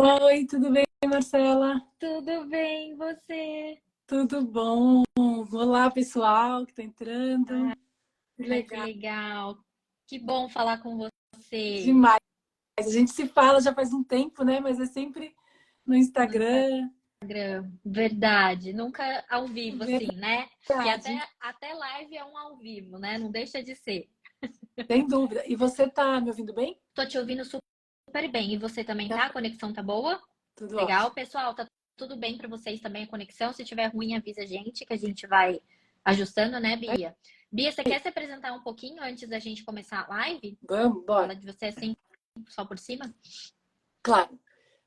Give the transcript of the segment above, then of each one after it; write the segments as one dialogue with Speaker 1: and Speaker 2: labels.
Speaker 1: Oi, tudo bem, Marcela?
Speaker 2: Tudo bem, você?
Speaker 1: Tudo bom? Olá, pessoal que está entrando. Que
Speaker 2: Ai, que
Speaker 1: legal,
Speaker 2: legal. Que bom falar com você.
Speaker 1: demais. A gente se fala já faz um tempo, né? Mas é sempre no
Speaker 2: No
Speaker 1: Instagram.
Speaker 2: Instagram. Verdade. Nunca ao vivo, assim, né? Que
Speaker 1: Verdade,
Speaker 2: até live é um ao vivo, né? Não deixa de ser.
Speaker 1: sem dúvida. E você está me ouvindo bem?
Speaker 2: Tô te ouvindo super bem. E você também
Speaker 1: Tá
Speaker 2: tá? A conexão tá boa?
Speaker 1: tudo
Speaker 2: Legal,
Speaker 1: ótimo.
Speaker 2: pessoal. Tá tudo bem para vocês também a conexão? Se tiver ruim, avisa a gente que a gente vai ajustando, né,
Speaker 1: É
Speaker 2: Bia? Bia, você
Speaker 1: isso.
Speaker 2: quer se apresentar um pouquinho antes da gente começar a live?
Speaker 1: Vamos, bora.
Speaker 2: Fala de você assim, só por cima?
Speaker 1: Claro.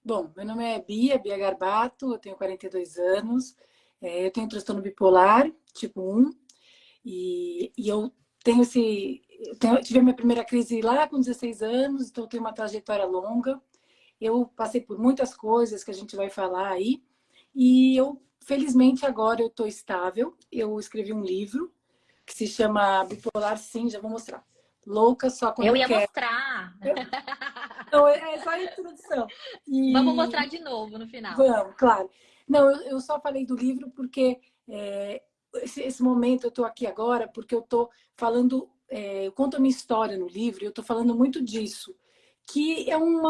Speaker 1: Bom, meu nome é Bia Garbato, eu tenho 42 anos, eu tenho transtorno bipolar, tipo 1, e eu tenho eu tive a minha primeira crise lá com 16 anos, então eu tenho uma trajetória longa. Eu passei por muitas coisas que a gente vai falar aí, e felizmente, agora eu estou estável. Eu escrevi um livro que se chama Bipolar Sim, já vou mostrar. Louca só quando
Speaker 2: Eu
Speaker 1: eu
Speaker 2: ia
Speaker 1: quero.
Speaker 2: mostrar.
Speaker 1: Então, é só a introdução.
Speaker 2: Vamos
Speaker 1: E
Speaker 2: mostrar de novo no final.
Speaker 1: vamos, claro. Não, eu só falei do livro porque esse momento eu estou aqui agora porque eu estou falando, eu conto a minha história no livro e eu estou falando muito disso, que é um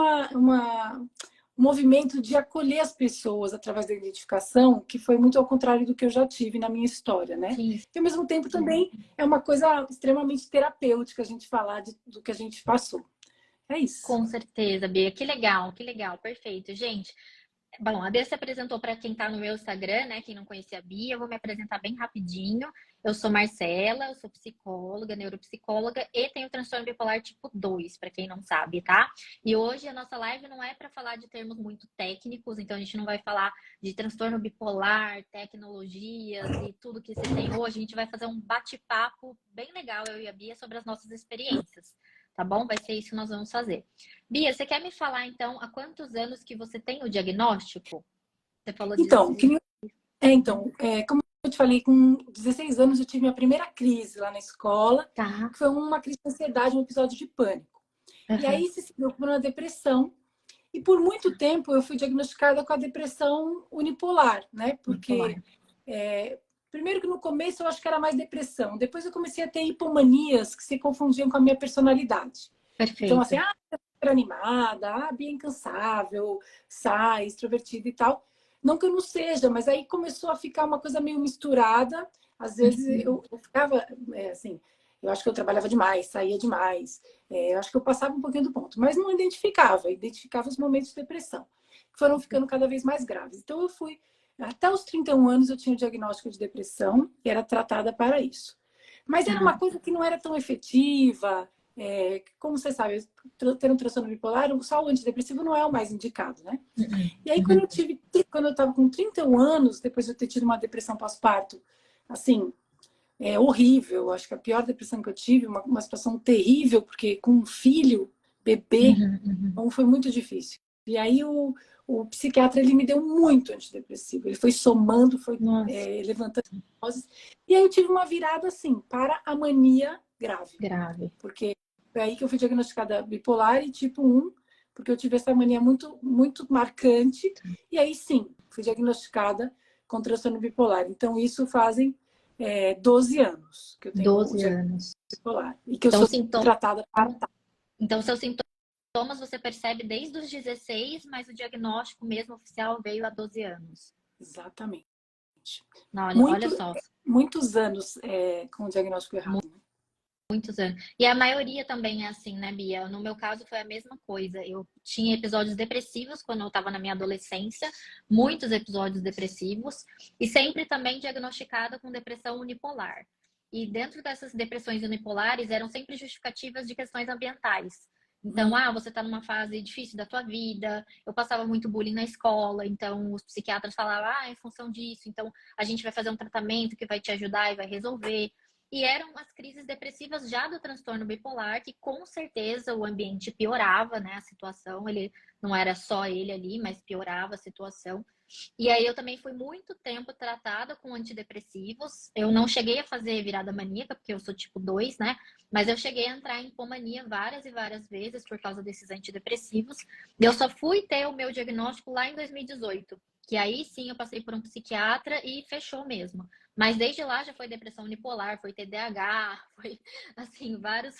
Speaker 1: movimento de acolher as pessoas através da identificação, que foi muito ao contrário do que eu já tive na minha história, né?
Speaker 2: Sim,
Speaker 1: E ao mesmo tempo
Speaker 2: sim.
Speaker 1: também é uma coisa extremamente terapêutica a gente falar do que a gente passou. É isso.
Speaker 2: Com certeza, Bia. Que legal, perfeito. Gente, bom, a Bia se apresentou para quem está no meu Instagram, né? Quem não conhecia a Bia, eu vou me apresentar bem rapidinho. Eu sou Marcela, eu sou psicóloga, neuropsicóloga e tenho transtorno bipolar tipo 2, para quem não sabe, tá? E hoje a nossa live não é para falar de termos muito técnicos, então a gente não vai falar de transtorno bipolar, tecnologias e tudo que se tem hoje. A gente vai fazer um bate-papo bem legal, eu e a Bia, sobre as nossas experiências, tá bom? Vai ser isso que nós vamos fazer. Bia, você quer me falar então há quantos anos que você tem o diagnóstico? Você falou
Speaker 1: Então,
Speaker 2: de.
Speaker 1: como eu te falei, com 16 anos eu tive minha primeira crise lá na escola,
Speaker 2: Tá.
Speaker 1: que foi uma crise de ansiedade, um episódio de pânico. E
Speaker 2: Aham.
Speaker 1: aí se seguiu por uma depressão. E por muito tempo eu fui diagnosticada com a depressão unipolar, né?
Speaker 2: Bipolar.
Speaker 1: Porque, primeiro que no começo eu acho que era mais depressão. Depois eu comecei a ter hipomanias que se confundiam com a minha personalidade. Então, assim,
Speaker 2: Perfeito.
Speaker 1: super animada, bem incansável, sai, extrovertida e tal. Não que eu não seja, mas aí começou a ficar uma coisa meio misturada. Às vezes
Speaker 2: Uhum.
Speaker 1: eu ficava, assim, eu acho que eu trabalhava demais, saía demais. Eu acho que eu passava um pouquinho do ponto, mas não identificava os momentos de depressão, que foram ficando cada vez mais graves. Então eu fui, até os 31 anos eu tinha o diagnóstico de depressão e era tratada para isso. Mas era
Speaker 2: Tá.
Speaker 1: uma coisa que não era tão efetiva. Como você sabe, ter um transtorno bipolar, só o antidepressivo não é o mais indicado, né?
Speaker 2: Uhum.
Speaker 1: E aí,
Speaker 2: Uhum.
Speaker 1: quando eu estava com 31 anos, depois de eu ter tido uma depressão pós-parto, assim, horrível, acho que a pior depressão que eu tive, uma situação terrível, porque com um filho, bebê,
Speaker 2: Uhum. Uhum.
Speaker 1: então foi muito difícil. E aí o psiquiatra ele me deu muito antidepressivo, ele foi somando, foi
Speaker 2: Nossa,
Speaker 1: levantando doses, e aí eu tive uma virada assim para a mania grave,
Speaker 2: grave.
Speaker 1: porque foi aí que eu fui diagnosticada bipolar e tipo 1, porque eu tive essa mania muito, muito marcante, e aí sim, fui diagnosticada com transtorno bipolar. Então, isso fazem 12 anos que eu tenho o
Speaker 2: 12
Speaker 1: diagnóstico
Speaker 2: anos.
Speaker 1: bipolar e que eu
Speaker 2: Então,
Speaker 1: sou
Speaker 2: sintoma...
Speaker 1: tratada para.
Speaker 2: então, seus sintomas você percebe desde os 16, mas o diagnóstico mesmo oficial veio há 12 anos.
Speaker 1: Exatamente.
Speaker 2: Não, olha
Speaker 1: Muito,
Speaker 2: só,
Speaker 1: muitos anos com o diagnóstico errado. Né?
Speaker 2: muitos anos. E a maioria também é assim, né, Bia? No meu caso foi a mesma coisa. Eu tinha episódios depressivos quando eu estava na minha adolescência, muitos episódios depressivos, e sempre também diagnosticada com depressão unipolar. E dentro dessas depressões unipolares eram sempre justificativas de questões ambientais. Então, você está numa fase difícil da tua vida. Eu passava muito bullying na escola, então os psiquiatras falavam, é em função disso, então a gente vai fazer um tratamento que vai te ajudar e vai resolver. E eram as crises depressivas já do transtorno bipolar, que com certeza o ambiente piorava, né, a situação. Ele não era só ele ali, mas piorava a situação. E aí eu também fui muito tempo tratada com antidepressivos. Eu não cheguei a fazer virada maníaca, porque eu sou tipo 2, né? Mas eu cheguei a entrar em hipomania várias e várias vezes por causa desses antidepressivos. E eu só fui ter o meu diagnóstico lá em 2018. Que aí sim eu passei por um psiquiatra e fechou mesmo. Mas desde lá já foi depressão unipolar, foi TDAH, foi assim, vários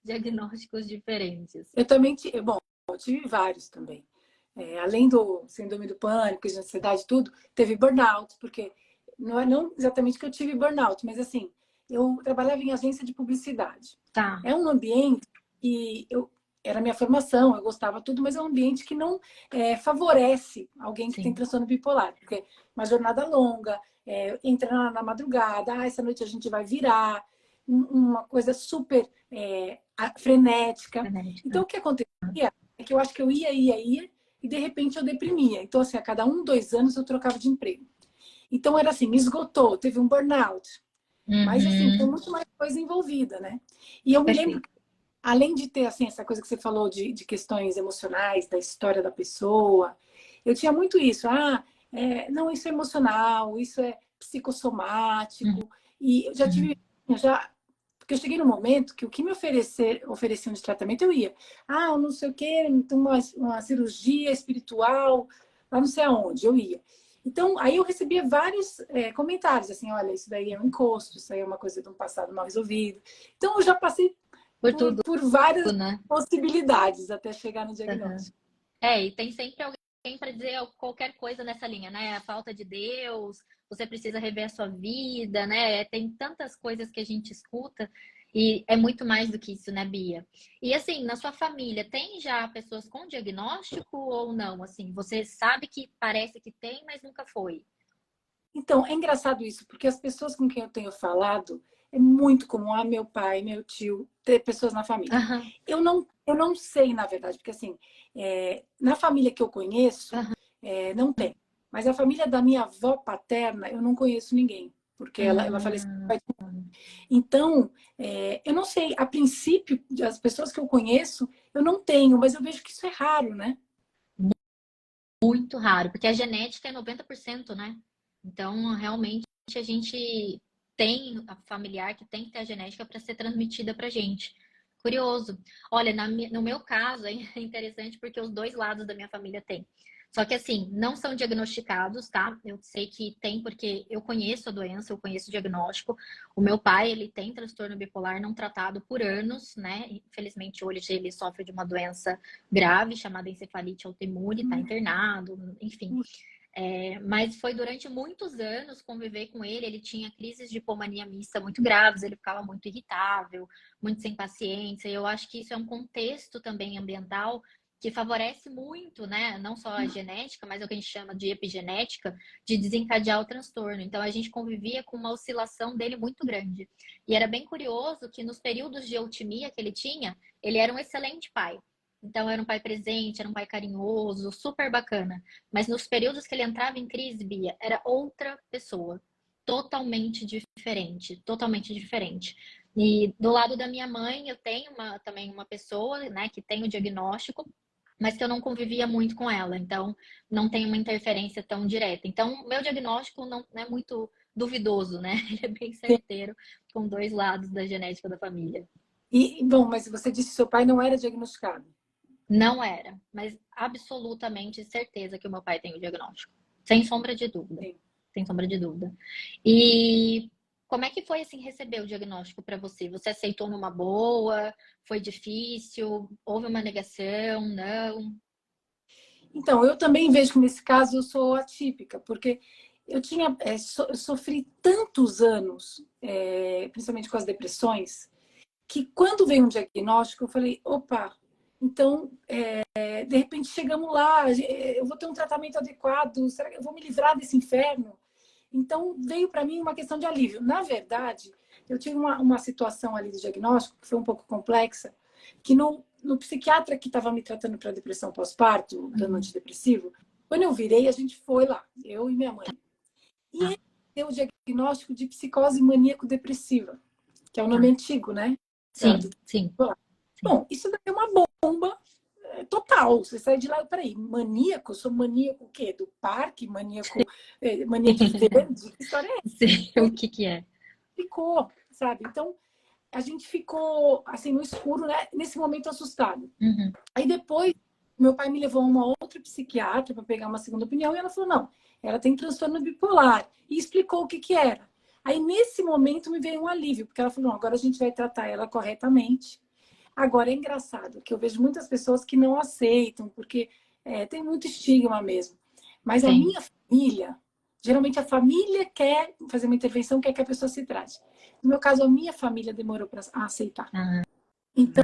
Speaker 2: diagnósticos diferentes.
Speaker 1: Eu também, bom, eu tive vários também. Além do síndrome do pânico, de ansiedade e tudo, teve burnout, porque não exatamente que eu tive burnout, mas assim, eu trabalhava em agência de publicidade.
Speaker 2: Tá.
Speaker 1: É um ambiente que era a minha formação, eu gostava tudo, mas é um ambiente que não favorece alguém que tem
Speaker 2: Sim.
Speaker 1: transtorno bipolar, porque uma jornada longa, entra na madrugada, essa noite a gente vai virar, uma coisa super frenética. Então,
Speaker 2: Genética.
Speaker 1: o que acontecia é que eu acho que eu ia, e de repente eu deprimia. Então, assim, a cada 1, 2 anos eu trocava de emprego. Então, era assim, me esgotou, teve um burnout. Mas, assim, tem
Speaker 2: Uhum.
Speaker 1: muito mais coisa envolvida, né? E eu me lembro,
Speaker 2: Perfeito.
Speaker 1: além de ter, assim, essa coisa que você falou de questões emocionais, da história da pessoa, eu tinha muito isso. Não, isso é emocional, isso é
Speaker 2: Uhum.
Speaker 1: psicossomático. E eu já tive, porque eu cheguei num momento que o que me ofereciam de tratamento, eu ia. Eu não sei o quê, uma cirurgia espiritual, lá não sei aonde, eu ia. Então, aí eu recebia vários comentários, assim, olha, isso daí é um encosto, isso aí é uma coisa de um passado mal resolvido. Então, eu já passei
Speaker 2: Por
Speaker 1: por,
Speaker 2: tudo,
Speaker 1: por várias
Speaker 2: né?
Speaker 1: possibilidades até chegar no
Speaker 2: Uhum.
Speaker 1: diagnóstico.
Speaker 2: E tem sempre alguém para dizer qualquer coisa nessa linha, né? A falta de Deus, você precisa rever a sua vida, né? Tem tantas coisas que a gente escuta e é muito mais do que isso, né, Bia? E assim, na sua família, tem já pessoas com diagnóstico ou não? Assim, você sabe que parece que tem, mas nunca foi.
Speaker 1: Então, é engraçado isso, porque as pessoas com quem eu tenho falado, é muito comum, meu pai, meu tio, ter pessoas na família.
Speaker 2: Aham,
Speaker 1: Eu não sei, na verdade, porque assim, na família que eu conheço,
Speaker 2: aham.
Speaker 1: não tem. Mas a família da minha avó paterna, eu não conheço ninguém, porque ela faleceu.
Speaker 2: Hum,
Speaker 1: Então, eu não sei, a princípio, as pessoas que eu conheço, eu não tenho, mas eu vejo que isso é raro, né?
Speaker 2: muito raro, porque a genética é 90%, né? Então, realmente, a gente tem a familiar que tem que ter a genética para ser transmitida para gente. Curioso. Olha, no meu caso, é interessante porque os dois lados da minha família têm. Só que, assim, não são diagnosticados, tá? Eu sei que tem porque eu conheço a doença, eu conheço o diagnóstico. O meu pai, ele tem transtorno bipolar não tratado por anos, né? Infelizmente, hoje ele sofre de uma doença grave chamada encefalite autoimune, está internado, enfim. Mas foi durante muitos anos conviver com ele. Ele tinha crises de hipomania mista muito graves, ele ficava muito irritável, muito sem paciência. E eu acho que isso é um contexto também ambiental que favorece muito, né? Não só a genética, mas é o que a gente chama de epigenética, de desencadear o transtorno. Então a gente convivia com uma oscilação dele muito grande. E era bem curioso que nos períodos de eutimia que ele tinha, ele era um excelente pai. Então era um pai presente, era um pai carinhoso, super bacana. Mas nos períodos que ele entrava em crise, Bia, era outra pessoa. Totalmente diferente. Totalmente diferente. E do lado da minha mãe, eu tenho também uma pessoa, né, que tem o diagnóstico, mas que eu não convivia muito com ela. Então, não tem uma interferência tão direta. Então, meu diagnóstico não é muito duvidoso, né? Ele é bem certeiro com dois lados da genética da família.
Speaker 1: Bom, mas você disse que seu pai não era diagnosticado.
Speaker 2: Não era, mas absolutamente certeza que o meu pai tem o diagnóstico. Sem sombra de dúvida.
Speaker 1: Sim.
Speaker 2: Sem sombra de dúvida. E como é que foi assim receber o diagnóstico para você? Você aceitou numa boa? Foi difícil? Houve uma negação? Não?
Speaker 1: Então, eu também vejo que nesse caso eu sou atípica, porque eu sofri tantos anos, principalmente com as depressões, que quando veio um diagnóstico, eu falei, opa, então, de repente chegamos lá, eu vou ter um tratamento adequado, será que eu vou me livrar desse inferno? Então, veio para mim uma questão de alívio. Na verdade, eu tive uma situação ali do diagnóstico que foi um pouco complexa, que no psiquiatra que estava me tratando para depressão pós-parto, dando
Speaker 2: Uhum.
Speaker 1: antidepressivo, quando eu virei, a gente foi lá, eu e minha mãe. E
Speaker 2: Tá.
Speaker 1: ele deu o diagnóstico de psicose maníaco-depressiva. que é o nome antigo, né?
Speaker 2: Sim, sim, sim.
Speaker 1: Bom, isso daí é uma bomba total. Você sai de lá, peraí, maníaco? Eu sou maníaco o quê? Do parque? Maníaco, mania de verde? Que história é essa?
Speaker 2: Sim,
Speaker 1: E
Speaker 2: o
Speaker 1: aí
Speaker 2: que que é?
Speaker 1: ficou, sabe? Então, a gente ficou, assim, no escuro, né? Nesse momento assustado.
Speaker 2: Uhum.
Speaker 1: Aí depois, meu pai me levou a uma outra psiquiatra para pegar uma segunda opinião e ela falou, não, ela tem transtorno bipolar. E explicou o que que era. Aí, nesse momento, me veio um alívio, porque ela falou, não, agora a gente vai tratar ela corretamente. Agora, é engraçado que eu vejo muitas pessoas que não aceitam, porque tem muito estigma mesmo. Mas a
Speaker 2: Tem.
Speaker 1: minha família, geralmente a família quer fazer uma intervenção, quer que a pessoa se trate. No meu caso, a minha família demorou para aceitar.
Speaker 2: Ah,
Speaker 1: Então,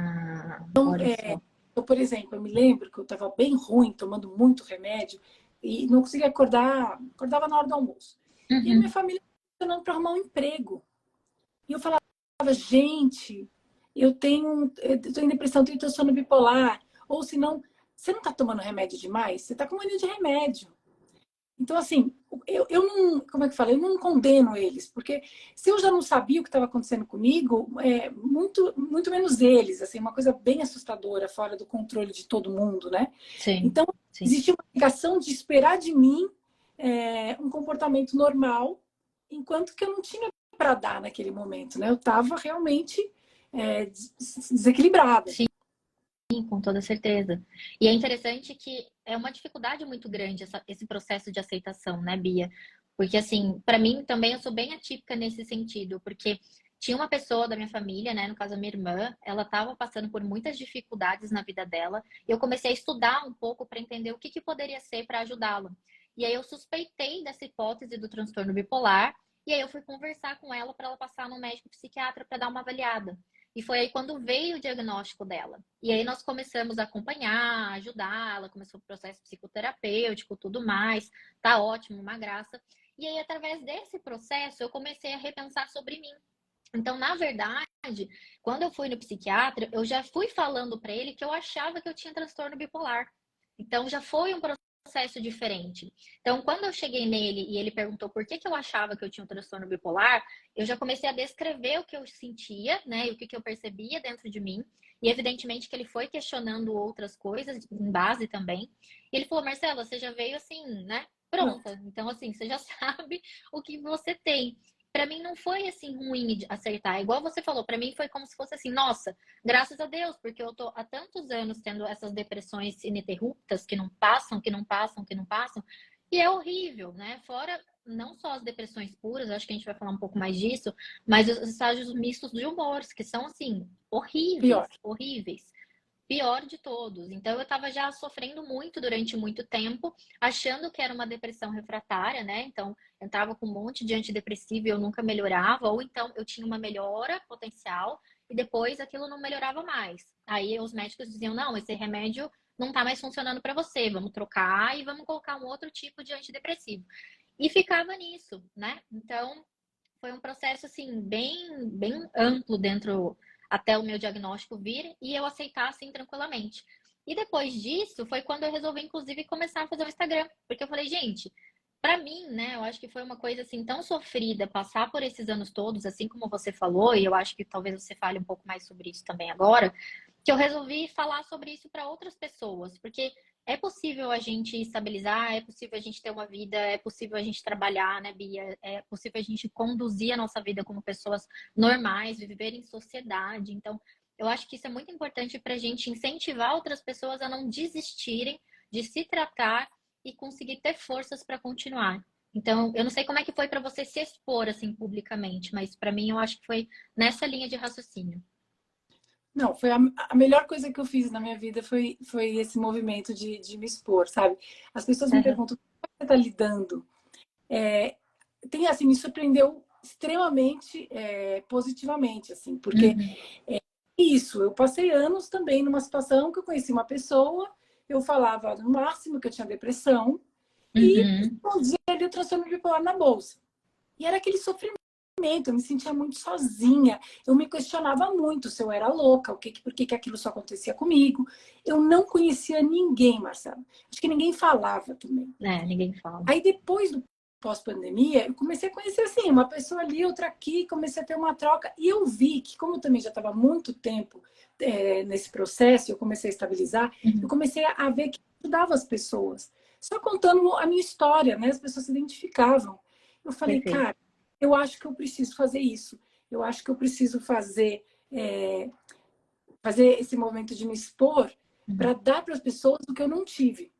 Speaker 2: olha só.
Speaker 1: eu, por exemplo, eu me lembro que eu estava bem ruim, tomando muito remédio, e não conseguia acordar, acordava na hora do almoço. E a minha
Speaker 2: Uhum.
Speaker 1: família funcionando para arrumar um emprego. E eu falava, gente, eu estou em depressão, tenho transtorno bipolar. Ou se não, você não está tomando remédio demais? Você está com mania de remédio. Então, assim, eu não, como é que fala? Eu não condeno eles, porque se eu já não sabia o que estava acontecendo comigo, muito menos eles, assim, uma coisa bem assustadora, fora do controle de todo mundo, né?
Speaker 2: Sim,
Speaker 1: Então,
Speaker 2: sim.
Speaker 1: existia uma ligação de esperar de mim um comportamento normal, enquanto que eu não tinha para dar naquele momento, né? Eu estava realmente desequilibrada.
Speaker 2: Sim, com toda certeza. E é interessante que é uma dificuldade muito grande esse processo de aceitação, né, Bia? Porque, assim, para mim também eu sou bem atípica nesse sentido, porque tinha uma pessoa da minha família, né, no caso a minha irmã, ela estava passando por muitas dificuldades na vida dela, e eu comecei a estudar um pouco para entender o que que poderia ser para ajudá-la. E aí eu suspeitei dessa hipótese do transtorno bipolar, e aí eu fui conversar com ela para ela passar no médico psiquiatra para dar uma avaliada. E foi aí quando veio o diagnóstico dela. E aí nós começamos a acompanhar, ajudá-la, começou o processo psicoterapêutico, tudo mais. Tá ótimo, uma graça. E aí, através desse processo, eu comecei a repensar sobre mim. Então, na verdade, quando eu fui no psiquiatra, eu já fui falando para ele que eu achava que eu tinha transtorno bipolar. Então, já foi um processo diferente. Então, quando eu cheguei nele e ele perguntou por que que eu achava que eu tinha um transtorno bipolar, eu já comecei a descrever o que eu sentia, né, e o que que eu percebia dentro de mim. E evidentemente que ele foi questionando outras coisas em base também. E ele falou: "Marcela, você já veio assim, né? Pronta. Então assim, você já sabe o que você tem". Para mim não foi assim ruim de acertar. Igual você falou, para mim foi como se fosse assim, nossa, graças a Deus, porque eu tô há tantos anos tendo essas depressões ininterruptas que não passam, que não passam, que não passam, e é horrível, né? Fora não só as depressões puras, acho que a gente vai falar um pouco mais disso, mas os estágios mistos de humor, que são assim, horríveis,
Speaker 1: Pior.
Speaker 2: horríveis. Pior de todos. Então eu estava já sofrendo muito durante muito tempo, achando que era uma depressão refratária, né? Então eu estava com um monte de antidepressivo e eu nunca melhorava, ou então eu tinha uma melhora potencial e depois aquilo não melhorava mais. Aí os médicos diziam: não, esse remédio não está mais funcionando para você, vamos trocar e vamos colocar um outro tipo de antidepressivo. E ficava nisso, né? Então foi um processo assim bem amplo dentro até o meu diagnóstico vir e eu aceitar assim tranquilamente. E depois disso foi quando eu resolvi inclusive começar a fazer o Instagram, porque eu falei, gente, para mim, né, eu acho que foi uma coisa assim tão sofrida passar por esses anos todos, assim como você falou, e eu acho que talvez você fale um pouco mais sobre isso também agora, que eu resolvi falar sobre isso para outras pessoas, porque é possível a gente estabilizar, é possível a gente ter uma vida, é possível a gente trabalhar, né, Bia? É possível a gente conduzir a nossa vida como pessoas normais, viver em sociedade. Então, eu acho que isso é muito importante para a gente incentivar outras pessoas a não desistirem de se tratar e conseguir ter forças para continuar. Então, eu não sei como é que foi para você se expor assim publicamente, mas para mim eu acho que foi nessa linha de raciocínio.
Speaker 1: Não, foi a melhor coisa que eu fiz na minha vida foi esse movimento de me expor, sabe? As pessoas me
Speaker 2: Uhum.
Speaker 1: perguntam como você está lidando. Assim, me surpreendeu extremamente positivamente, assim, porque
Speaker 2: Uhum.
Speaker 1: isso, eu passei anos também numa situação que eu conheci uma pessoa, eu falava no máximo que eu tinha depressão e
Speaker 2: Uhum.
Speaker 1: escondia ali o transtorno bipolar na bolsa. E era aquele sofrimento, eu me sentia muito sozinha, eu me questionava muito se eu era louca, por que aquilo só acontecia comigo. Eu não conhecia ninguém, Marcelo. Acho que ninguém falava também.
Speaker 2: É, ninguém fala.
Speaker 1: Aí depois do pós-pandemia, eu comecei a conhecer assim, uma pessoa ali, outra aqui, comecei a ter uma troca. E eu vi que, como eu também já estava há muito tempo nesse processo, eu comecei a estabilizar, eu
Speaker 2: Uhum.
Speaker 1: comecei a ver que ajudava as pessoas. Só contando a minha história, né? As pessoas se identificavam. Eu falei,
Speaker 2: Perfeito.
Speaker 1: cara, eu acho que eu preciso fazer isso. Eu acho que eu preciso fazer esse momento de me expor
Speaker 2: Uhum.
Speaker 1: para dar para as pessoas o que eu não tive.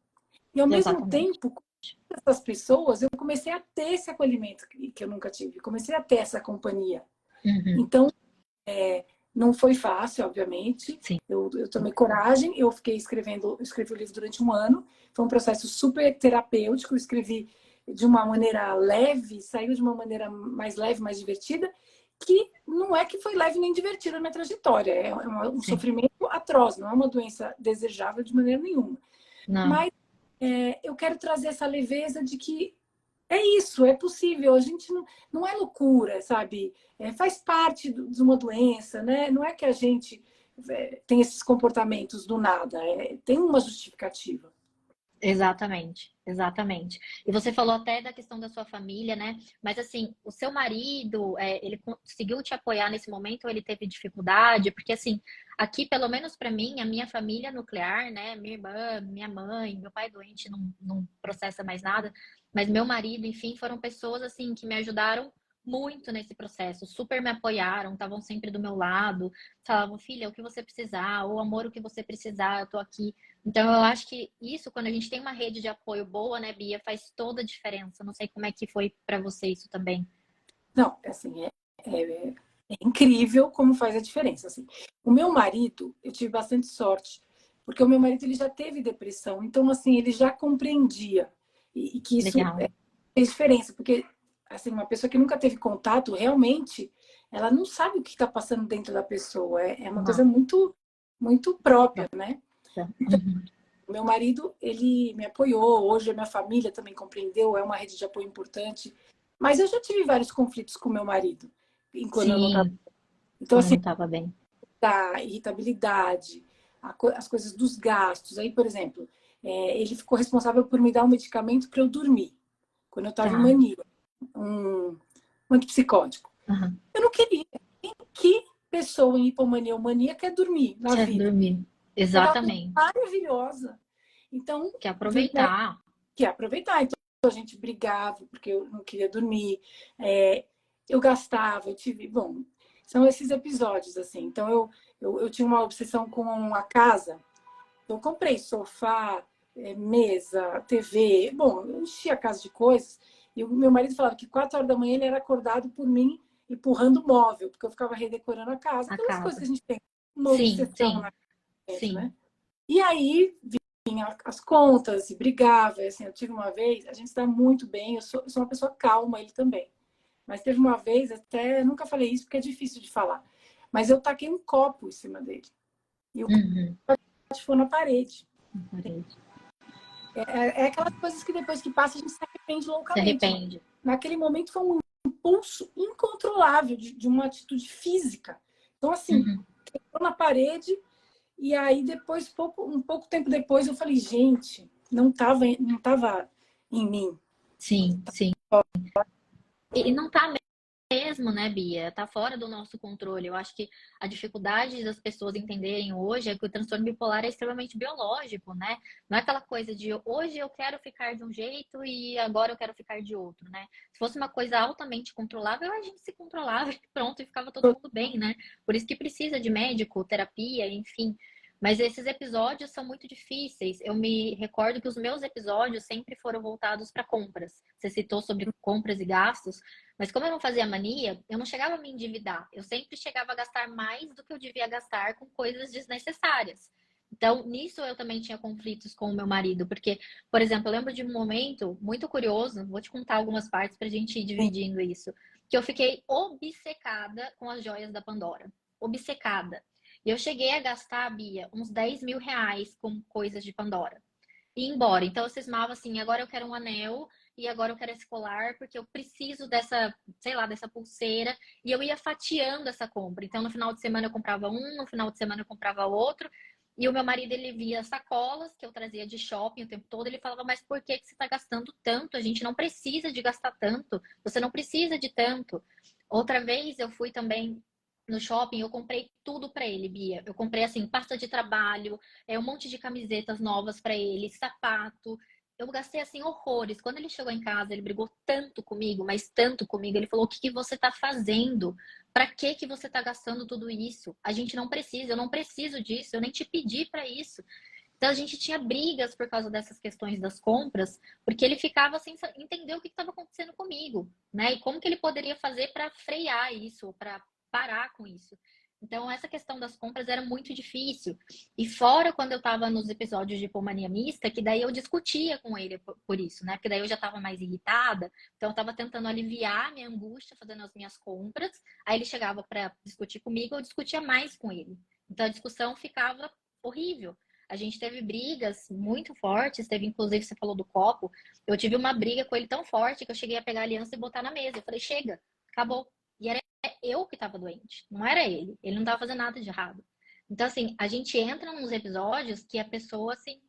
Speaker 1: E ao mesmo
Speaker 2: Exatamente.
Speaker 1: tempo, com essas pessoas, eu comecei a ter esse acolhimento que eu nunca tive. Comecei a ter essa companhia.
Speaker 2: Uhum.
Speaker 1: Então, não foi fácil, obviamente.
Speaker 2: Sim.
Speaker 1: Eu tomei coragem, eu fiquei escrevendo, eu escrevi o livro durante um ano. Foi um processo super terapêutico. Eu escrevi de uma maneira leve, saiu de uma maneira mais leve, mais divertida, que não é que foi leve nem divertida a minha trajetória. É um
Speaker 2: Sim.
Speaker 1: sofrimento atroz, não é uma doença desejável de maneira nenhuma.
Speaker 2: Não.
Speaker 1: Mas eu quero trazer essa leveza de que é isso, é possível. A gente não é loucura, sabe? Faz parte de uma doença, né? Não é que a gente tem esses comportamentos do nada. Tem uma justificativa.
Speaker 2: Exatamente, exatamente. E você falou até da questão da sua família, né? Mas assim, o seu marido, ele conseguiu te apoiar nesse momento ou ele teve dificuldade? Porque assim, aqui, pelo menos para mim, a minha família nuclear, né? Minha irmã, minha mãe, meu pai doente não processa mais nada, mas meu marido, enfim, foram pessoas assim que me ajudaram muito nesse processo, super me apoiaram, estavam sempre do meu lado, falavam, filha, o que você precisar, ou amor, o que você precisar, eu tô aqui. Então, eu acho que isso, quando a gente tem uma rede de apoio boa, né, Bia, faz toda a diferença. Não sei como é que foi para você isso também.
Speaker 1: Não, assim, é incrível como faz a diferença. Assim. O meu marido, eu tive bastante sorte, porque o meu marido ele já teve depressão, então, assim, ele já compreendia e que isso
Speaker 2: Legal.
Speaker 1: fez diferença, porque, assim, uma pessoa que nunca teve contato, realmente, ela não sabe o que está passando dentro da pessoa. É uma coisa
Speaker 2: Não.
Speaker 1: muito, muito própria, né?
Speaker 2: Uhum.
Speaker 1: O meu marido, ele me apoiou, hoje a minha família também compreendeu, é uma rede de apoio importante, mas eu já tive vários conflitos com meu marido, enquanto eu não estava.
Speaker 2: Sim,
Speaker 1: Então,
Speaker 2: quando
Speaker 1: assim,
Speaker 2: não estava bem.
Speaker 1: da irritabilidade, as coisas dos gastos. Aí, por exemplo, ele ficou responsável por me dar um medicamento para eu dormir, quando eu estava em
Speaker 2: Tá.
Speaker 1: mania, um antipsicótico.
Speaker 2: Uhum.
Speaker 1: Eu não queria. Que pessoa em hipomania ou mania quer dormir na
Speaker 2: Quer
Speaker 1: vida?
Speaker 2: dormir.
Speaker 1: É aquela coisa
Speaker 2: Exatamente.
Speaker 1: maravilhosa. Então,
Speaker 2: Quer
Speaker 1: né,
Speaker 2: aproveitar.
Speaker 1: que aproveitar. Então, a gente brigava porque eu não queria dormir. Eu gastava, eu tive. Bom, são esses episódios, assim. Então, eu tinha uma obsessão com a casa. Então, eu comprei sofá, mesa, TV. Bom, eu enchi a casa de coisas. E o meu marido falava que 4 horas da manhã ele era acordado por mim empurrando o móvel, porque eu ficava redecorando a casa.
Speaker 2: A
Speaker 1: Aquelas coisas que
Speaker 2: casa.
Speaker 1: a gente tem, uma
Speaker 2: Sim,
Speaker 1: obsessão
Speaker 2: sim,
Speaker 1: na gente,
Speaker 2: sim.
Speaker 1: né? E aí vinha as contas e brigava. Assim, eu tive uma vez, a gente está muito bem, eu sou uma pessoa calma, ele também. Mas teve uma vez, até nunca falei isso porque é difícil de falar, mas eu taquei um copo em cima dele e o copo
Speaker 2: Uhum.
Speaker 1: foi na parede.
Speaker 2: Na parede.
Speaker 1: É aquelas coisas que depois que passa a gente se arrepende
Speaker 2: Se
Speaker 1: loucamente, mas
Speaker 2: arrepende.
Speaker 1: naquele momento foi um impulso incontrolável de uma atitude física. Então, assim,
Speaker 2: Uhum.
Speaker 1: quebrou na parede. E aí depois, um pouco tempo depois, eu falei, gente, não tava em mim.
Speaker 2: Sim, sim. E não tá mesmo, né, Bia? Tá fora do nosso controle. Eu acho que a dificuldade das pessoas entenderem hoje é que o transtorno bipolar é extremamente biológico, né? Não é aquela coisa de hoje eu quero ficar de um jeito e agora eu quero ficar de outro, né? Se fosse uma coisa altamente controlável, a gente se controlava e pronto, e ficava todo mundo bem, né? Por isso que precisa de médico, terapia, enfim. Mas esses episódios são muito difíceis. Eu me recordo que os meus episódios sempre foram voltados para compras. Você citou sobre compras e gastos. Mas como eu não fazia mania, eu não chegava a me endividar. Eu sempre chegava a gastar mais do que eu devia gastar com coisas desnecessárias. Então, nisso eu também tinha conflitos com o meu marido, porque, por exemplo, eu lembro de um momento muito curioso, vou te contar algumas partes para a gente ir dividindo isso, que eu fiquei obcecada com as joias da Pandora. Obcecada. E eu cheguei a gastar, Bia, uns 10 mil reais com coisas de Pandora. E ir embora. Então eu cismava assim, agora eu quero um anel e agora eu quero esse colar porque eu preciso dessa, sei lá, dessa pulseira. E eu ia fatiando essa compra. Então no final de semana eu comprava um, no final de semana eu comprava outro. E o meu marido, ele via sacolas que eu trazia de shopping o tempo todo. Ele falava, mas por que que você está gastando tanto? A gente não precisa de gastar tanto. Você não precisa de tanto. Outra vez eu fui também no shopping, eu comprei tudo para ele, Bia. Eu comprei, assim, pasta de trabalho, um monte de camisetas novas para ele, sapato. Eu gastei, assim, horrores. Quando ele chegou em casa, ele brigou tanto comigo, mas tanto comigo. Ele falou, o que que você está fazendo? Para que que você está gastando tudo isso? A gente não precisa, eu não preciso disso, eu nem te pedi para isso. Então a gente tinha brigas por causa dessas questões das compras, porque ele ficava sem entender o que estava acontecendo comigo, né? E como que ele poderia fazer para frear isso, para parar com isso. Então essa questão das compras era muito difícil. E fora quando eu estava nos episódios de hipomania mista, que daí eu discutia com ele por isso, né? Porque daí eu já estava mais irritada, então eu estava tentando aliviar a minha angústia fazendo as minhas compras. Aí ele chegava para discutir comigo, eu discutia mais com ele. Então a discussão ficava horrível. A gente teve brigas muito fortes, teve inclusive, você falou do copo, eu tive uma briga com ele tão forte que eu cheguei a pegar a aliança e botar na mesa. Eu falei, chega, acabou. E era eu que estava doente, não era ele. Ele não estava fazendo nada de errado. Então, assim, a gente entra nos episódios que a pessoa, assim,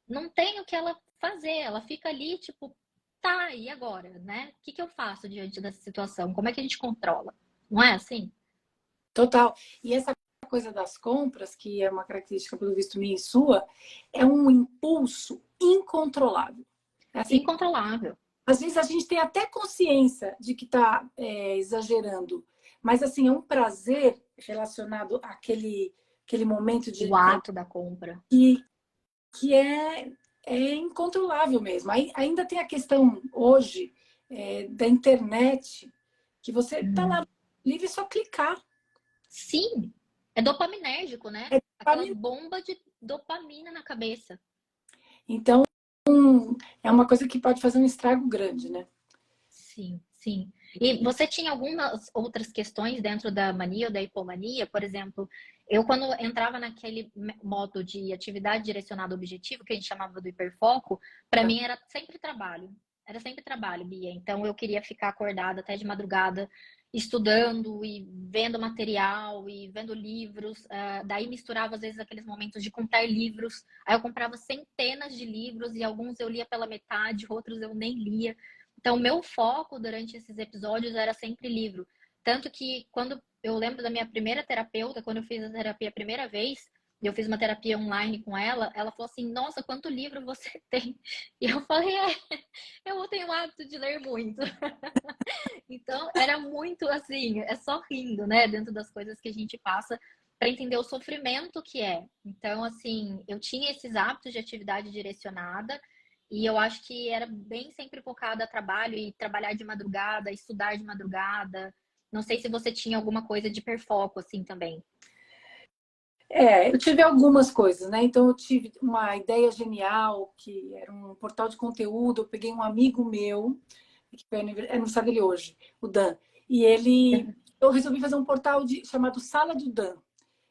Speaker 2: não tem o que ela fazer. Ela fica ali, tipo, tá, e agora, né? O que que eu faço diante dessa situação? Como é que a gente controla? Não é assim?
Speaker 1: Total. E essa coisa das compras, que é uma característica, pelo visto, minha e sua, é um impulso incontrolável. Assim,
Speaker 2: Incontrolável.
Speaker 1: às vezes a gente tem até consciência de que está exagerando, mas assim, é um prazer relacionado àquele momento
Speaker 2: O ato da compra.
Speaker 1: que, que é incontrolável mesmo. Aí, ainda tem a questão hoje da internet, que você está lá livre, é só clicar.
Speaker 2: Sim, é dopaminérgico, né?
Speaker 1: É
Speaker 2: Aquela
Speaker 1: dopamina.
Speaker 2: bomba de dopamina na cabeça.
Speaker 1: Então, é uma coisa que pode fazer um estrago grande, né?
Speaker 2: Sim, sim. E você tinha algumas outras questões dentro da mania ou da hipomania? Por exemplo, eu quando entrava naquele modo de atividade direcionada ao objetivo, que a gente chamava do hiperfoco, para mim era sempre trabalho. Era sempre trabalho, Bia. Então eu queria ficar acordada até de madrugada, estudando e vendo material e vendo livros. Daí misturava às vezes aqueles momentos de comprar livros. Aí eu comprava centenas de livros e alguns eu lia pela metade, outros eu nem lia. Então, o meu foco durante esses episódios era sempre livro. Tanto que quando eu lembro da minha primeira terapeuta, quando eu fiz a terapia a primeira vez, eu fiz uma terapia online com ela falou assim: Nossa, quanto livro você tem? E eu falei: eu tenho o hábito de ler muito. Então, era muito assim, é só rindo, né? Dentro das coisas que a gente passa para entender o sofrimento que é. Então, assim, eu tinha esses hábitos de atividade direcionada e eu acho que era bem sempre focada a trabalho e trabalhar de madrugada, estudar de madrugada. Não sei se você tinha alguma coisa de hiperfoco assim também.
Speaker 1: Eu tive algumas coisas, né? Então, eu tive uma ideia genial, que era um portal de conteúdo. Eu peguei um amigo meu, que foi aniversário dele hoje, o Dan, e eu resolvi fazer um portal chamado Sala do Dan.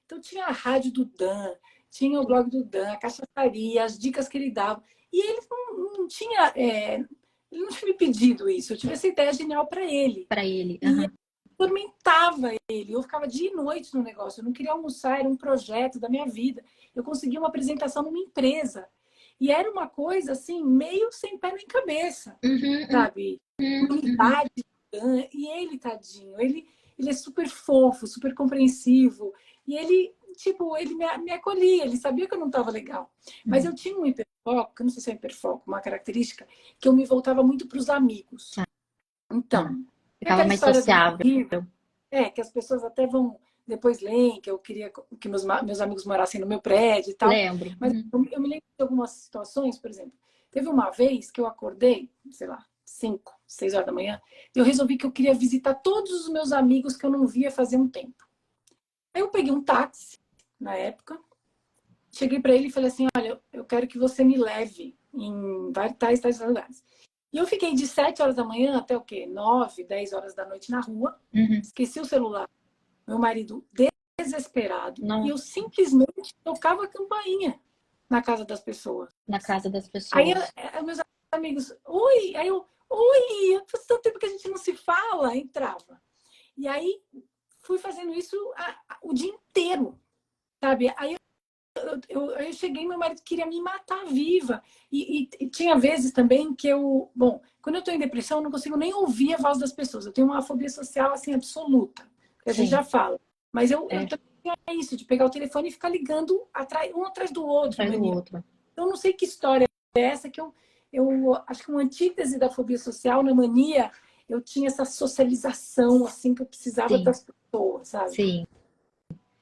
Speaker 1: Então, tinha a rádio do Dan, tinha o blog do Dan, a cachaçaria, as dicas que ele dava. E ele não tinha, ele não tinha me pedido isso. Eu tive essa ideia genial para ele.
Speaker 2: Para ele.
Speaker 1: E
Speaker 2: Uhum.
Speaker 1: atormentava ele. Eu ficava dia e noite no negócio. Eu não queria almoçar, era um projeto da minha vida. Eu consegui uma apresentação numa empresa. E era uma coisa assim, meio sem pé nem cabeça,
Speaker 2: Uhum,
Speaker 1: sabe?
Speaker 2: uhum, uhum.
Speaker 1: Unidade. E ele, tadinho, ele é super fofo, super compreensivo. E ele, tipo, ele me acolhia, ele sabia que eu não estava legal. Mas eu tinha um hiperfoco, que eu não sei se é hiperfoco, uma característica, que eu me voltava muito para os amigos.
Speaker 2: Ah,
Speaker 1: Então, tem
Speaker 2: ficava
Speaker 1: aquela
Speaker 2: mais
Speaker 1: história do
Speaker 2: sociável.
Speaker 1: livro, que as pessoas até vão depois leem, que eu queria que meus amigos morassem no meu prédio e tal.
Speaker 2: Lembro.
Speaker 1: Mas
Speaker 2: Uhum.
Speaker 1: eu me lembro de algumas situações, por exemplo, teve uma vez que eu acordei, sei lá, 5, 6 horas da manhã, e eu resolvi que eu queria visitar todos os meus amigos que eu não via fazia um tempo. Aí eu peguei um táxi, na época, cheguei para ele e falei assim, olha, eu quero que você me leve em tais lugares. E eu fiquei de 7 horas da manhã até o quê? 9, 10 horas da noite na rua,
Speaker 2: Uhum.
Speaker 1: esqueci o celular, meu marido desesperado, e eu
Speaker 2: Nossa,
Speaker 1: simplesmente tocava a campainha na casa das pessoas.
Speaker 2: na casa das
Speaker 1: Aí
Speaker 2: pessoas.
Speaker 1: meus amigos, oi, aí oi, faz tanto tempo que a gente não se fala, entrava. E aí fui fazendo isso o dia inteiro, sabe? Aí eu cheguei, meu marido queria me matar viva. E tinha vezes também que eu... Bom, quando eu estou em depressão, eu não consigo nem ouvir a voz das pessoas. Eu tenho uma fobia social, assim, absoluta. Que a gente já
Speaker 2: Sim,
Speaker 1: fala. Mas eu
Speaker 2: é,
Speaker 1: também tinha isso, de pegar o telefone e ficar ligando um atrás do
Speaker 2: um
Speaker 1: outro,
Speaker 2: atrás do
Speaker 1: mania.
Speaker 2: outro.
Speaker 1: Eu não sei que história é essa que eu acho que uma antítese da fobia social, na mania, eu tinha essa socialização, assim, que eu precisava
Speaker 2: Sim,
Speaker 1: das pessoas, sabe?
Speaker 2: sim.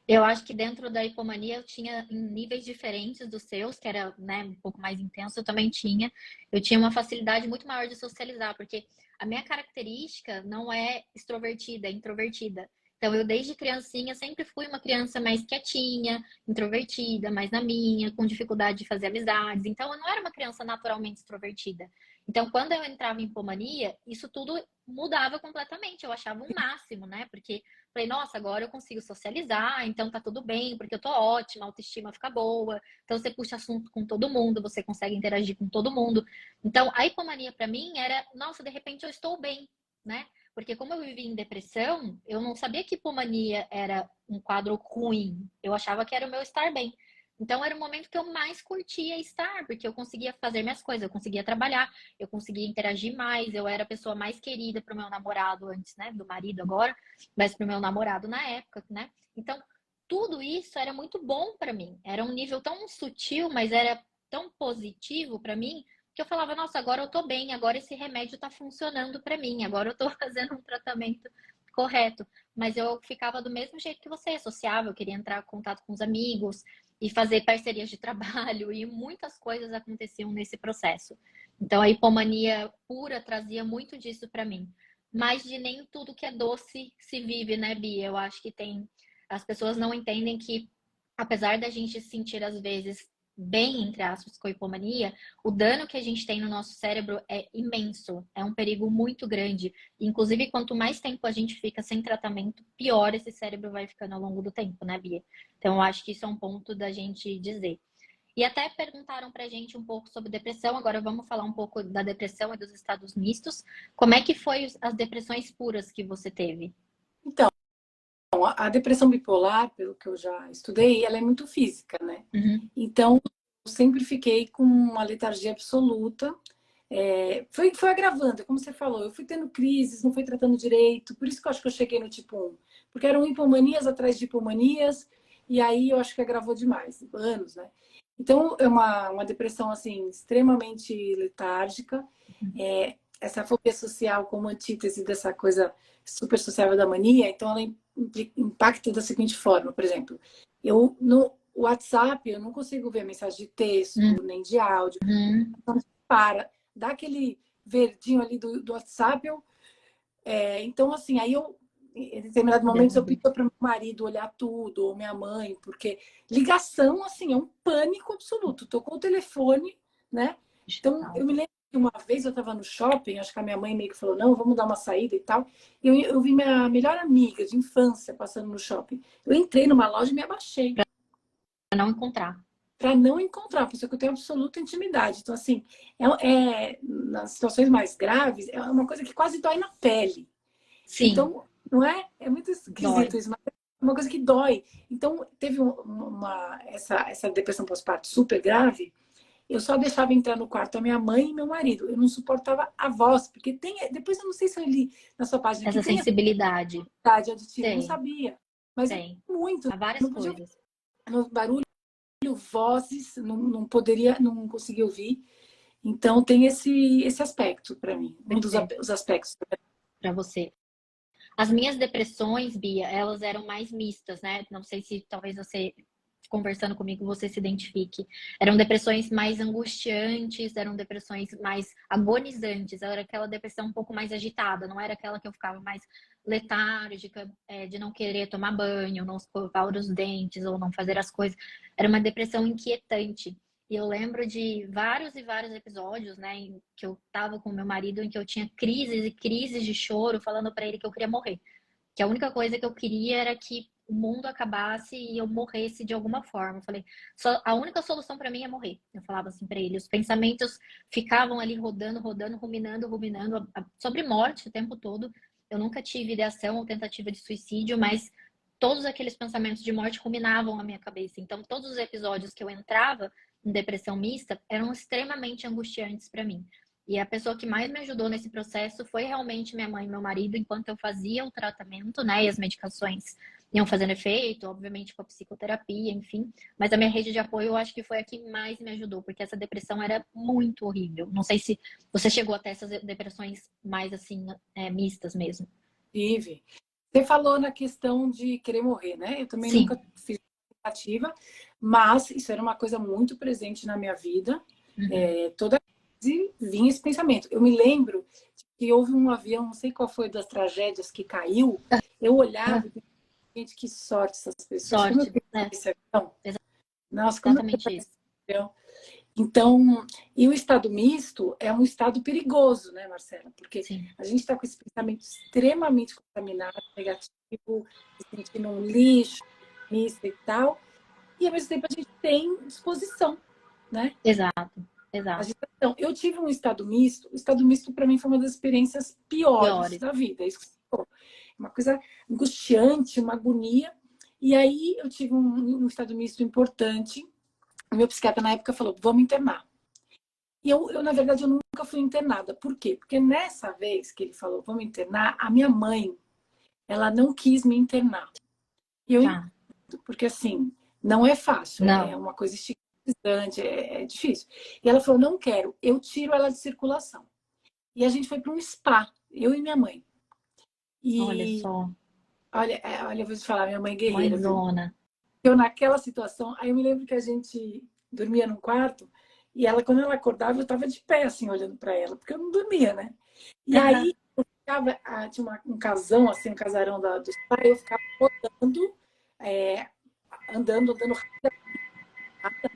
Speaker 2: Eu acho que dentro da hipomania eu tinha em níveis diferentes dos seus, que era, né, um pouco mais intenso, eu também tinha. Eu tinha uma facilidade muito maior de socializar, porque a minha característica não é extrovertida, é introvertida. Então, eu desde criancinha sempre fui uma criança mais quietinha, introvertida, mais na minha, com dificuldade de fazer amizades. Então, eu não era uma criança naturalmente extrovertida. Então, quando eu entrava em hipomania, isso tudo mudava completamente. Eu achava um máximo, né? Porque falei, nossa, agora eu consigo socializar, então tá tudo bem, porque eu tô ótima, a autoestima fica boa. Então você puxa assunto com todo mundo, você consegue interagir com todo mundo. Então a hipomania pra mim era, nossa, de repente eu estou bem, né? Porque como eu vivi em depressão, eu não sabia que hipomania era um quadro ruim. Eu achava que era o meu estar bem. Então era o momento que eu mais curtia estar, porque eu conseguia fazer minhas coisas, eu conseguia trabalhar, eu conseguia interagir mais, eu era a pessoa mais querida pro meu namorado antes, né, do marido agora, mas pro meu namorado na época, né? Então, tudo isso era muito bom para mim. Era um nível tão sutil, mas era tão positivo para mim, que eu falava, nossa, agora eu tô bem, agora esse remédio tá funcionando para mim, agora eu tô fazendo um tratamento correto. Mas eu ficava do mesmo jeito que você, sociável, eu queria entrar em contato com os amigos e fazer parcerias de trabalho e muitas coisas aconteciam nesse processo. Então a hipomania pura trazia muito disso para mim, mas de nem tudo que é doce se vive, né, Bia? Eu acho que tem. As pessoas não entendem que, apesar da gente se sentir, às vezes, bem, entre aspas, com a hipomania, o dano que a gente tem no nosso cérebro é imenso, é um perigo muito grande. Inclusive, quanto mais tempo a gente fica sem tratamento, pior esse cérebro vai ficando ao longo do tempo, né, Bia? Então, eu acho que isso é um ponto da gente dizer. E até perguntaram pra gente um pouco sobre depressão. Agora vamos falar um pouco da depressão e dos estados mistos. Como é que foi as depressões puras que você teve?
Speaker 1: Então, a depressão bipolar, pelo que eu já estudei, ela é muito física, né?
Speaker 2: Uhum,
Speaker 1: Então, eu sempre fiquei com uma letargia absoluta. Foi agravando, como você falou, eu fui tendo crises, não fui tratando direito, por isso que eu acho que eu cheguei no tipo 1. Porque eram hipomanias atrás de hipomanias, e aí eu acho que agravou demais, anos, né? Então, é uma depressão, assim, extremamente letárgica. Essa fobia social como antítese dessa coisa super sociável da mania, então ela impacta da seguinte forma, por exemplo, eu no WhatsApp eu não consigo ver mensagem de texto, nem de áudio,
Speaker 2: uhum,
Speaker 1: então para, dá aquele verdinho ali do WhatsApp, então assim, aí eu em determinados momentos eu
Speaker 2: entendi.
Speaker 1: pedia para meu marido olhar tudo, ou minha mãe, porque ligação, assim, é um pânico absoluto. Tocou o telefone, né? Então,
Speaker 2: Digital.
Speaker 1: eu me lembro que uma vez eu estava no shopping, acho que a minha mãe meio que falou, não, vamos dar uma saída e tal. E eu vi minha melhor amiga de infância passando no shopping. Eu entrei numa loja e me abaixei
Speaker 2: Pra não encontrar.
Speaker 1: para não encontrar, pessoa que eu tenho absoluta intimidade. Então, assim, nas situações mais graves, é uma coisa que quase dói na pele.
Speaker 2: Sim,
Speaker 1: Então, não é? É muito
Speaker 2: dói.
Speaker 1: esquisito isso, mas é uma coisa que dói. Então, teve essa depressão pós-parto super grave. Eu só deixava entrar no quarto a minha mãe e meu marido. Eu não suportava a voz, porque tem. Depois eu não sei se eu li na sua página que
Speaker 2: Essa
Speaker 1: tem essa
Speaker 2: sensibilidade.
Speaker 1: idade auditiva, eu não
Speaker 2: Tem,
Speaker 1: sabia. Mas é
Speaker 2: tem.
Speaker 1: muito.
Speaker 2: Há várias
Speaker 1: Não podia ouvir
Speaker 2: coisas.
Speaker 1: barulho, vozes, não poderia, não conseguia ouvir. Então tem esse aspecto para mim, um dos
Speaker 2: Perfeito.
Speaker 1: os aspectos.
Speaker 2: Para você. As minhas depressões, Bia, elas eram mais mistas, né? Não sei se talvez você, conversando comigo, você se identifique. Eram depressões mais angustiantes, eram depressões mais agonizantes. Era aquela depressão um pouco mais agitada, não era aquela que eu ficava mais letárgica, de não querer tomar banho, não escovar os dentes ou não fazer as coisas. Era uma depressão inquietante. E eu lembro de vários e vários episódios, né, em que eu tava com meu marido, em que eu tinha crises e crises de choro, falando para ele que eu queria morrer. Que a única coisa que eu queria era que o mundo acabasse e eu morresse de alguma forma. Eu falei, a única solução para mim é morrer. Eu falava assim para ele. Os pensamentos ficavam ali rodando, rodando, ruminando, ruminando sobre morte o tempo todo. Eu nunca tive ideação ou tentativa de suicídio, mas todos aqueles pensamentos de morte ruminavam na minha cabeça. Então, todos os episódios que eu entrava em depressão mista eram extremamente angustiantes para mim. E a pessoa que mais me ajudou nesse processo foi realmente minha mãe e meu marido, enquanto eu fazia o tratamento, né, e as medicações iam fazendo efeito, obviamente com a psicoterapia, enfim. Mas a minha rede de apoio, eu acho que foi a que mais me ajudou, porque essa depressão era muito horrível. Não sei se você chegou até essas depressões mais, assim, mistas mesmo.
Speaker 1: Tive. Você falou na questão de querer morrer, né? Eu também
Speaker 2: Sim.
Speaker 1: nunca fiz tentativa, mas isso era uma coisa muito presente na minha vida.
Speaker 2: Uhum.
Speaker 1: Toda vez vinha esse pensamento. Eu me lembro que houve um avião, não sei qual foi das tragédias que caiu, eu olhava e pensava, gente, que sorte essas pessoas. Como eu
Speaker 2: Sorte.
Speaker 1: queria
Speaker 2: É,
Speaker 1: esse avião? Nossa, como eu queria
Speaker 2: exatamente
Speaker 1: esse
Speaker 2: isso.
Speaker 1: avião. Então, e o estado misto é um estado perigoso, né, Marcela? Porque
Speaker 2: Sim.
Speaker 1: a gente está com esse pensamento extremamente contaminado, negativo, se sentindo um lixo, misto e tal, e ao mesmo tempo a gente tem disposição, né?
Speaker 2: Exato. Exato.
Speaker 1: Agitação. Eu tive um estado misto, o estado misto para mim foi uma das experiências piores
Speaker 2: Piores.
Speaker 1: da vida, é isso que você falou. Uma coisa angustiante, uma agonia. E aí eu tive um estado misto importante. O meu psiquiatra na época falou, vamos internar. E na verdade, eu nunca fui internada. Por quê? Porque nessa vez que ele falou, vamos internar, a minha mãe, ela não quis me internar. E eu
Speaker 2: Tá.
Speaker 1: entendo, porque assim, não é fácil, é
Speaker 2: Não.
Speaker 1: uma coisa estigmatizante, é difícil. E ela falou, não quero, eu tiro ela de circulação. E a gente foi para um spa, eu e minha mãe.
Speaker 2: Olha
Speaker 1: E
Speaker 2: só.
Speaker 1: olha, eu vou te falar, minha mãe é guerreira, viu?
Speaker 2: Mãezona.
Speaker 1: Eu naquela situação, aí eu me lembro que a gente dormia num quarto e ela, quando ela acordava, eu estava de pé, assim, olhando para ela, porque eu não dormia, né? E
Speaker 2: Aham.
Speaker 1: aí eu ficava, tinha um casão, assim, um casarão do spa, eu ficava rodando, é, andando rápido,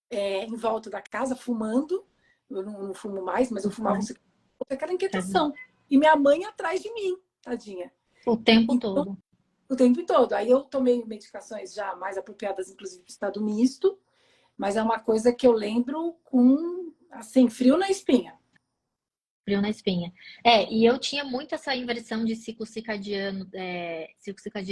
Speaker 1: em volta da casa, fumando. Eu não fumo mais, mas eu fumava um cigarro, aquela
Speaker 2: Tadinho.
Speaker 1: inquietação. E minha mãe atrás de mim, tadinha.
Speaker 2: O tempo
Speaker 1: Então,
Speaker 2: todo.
Speaker 1: o tempo todo. Aí eu tomei medicações já mais apropriadas, inclusive para o estado misto, mas é uma coisa que eu lembro com, assim, frio na espinha.
Speaker 2: Frio na espinha. E eu tinha muito essa inversão de ciclo circadiano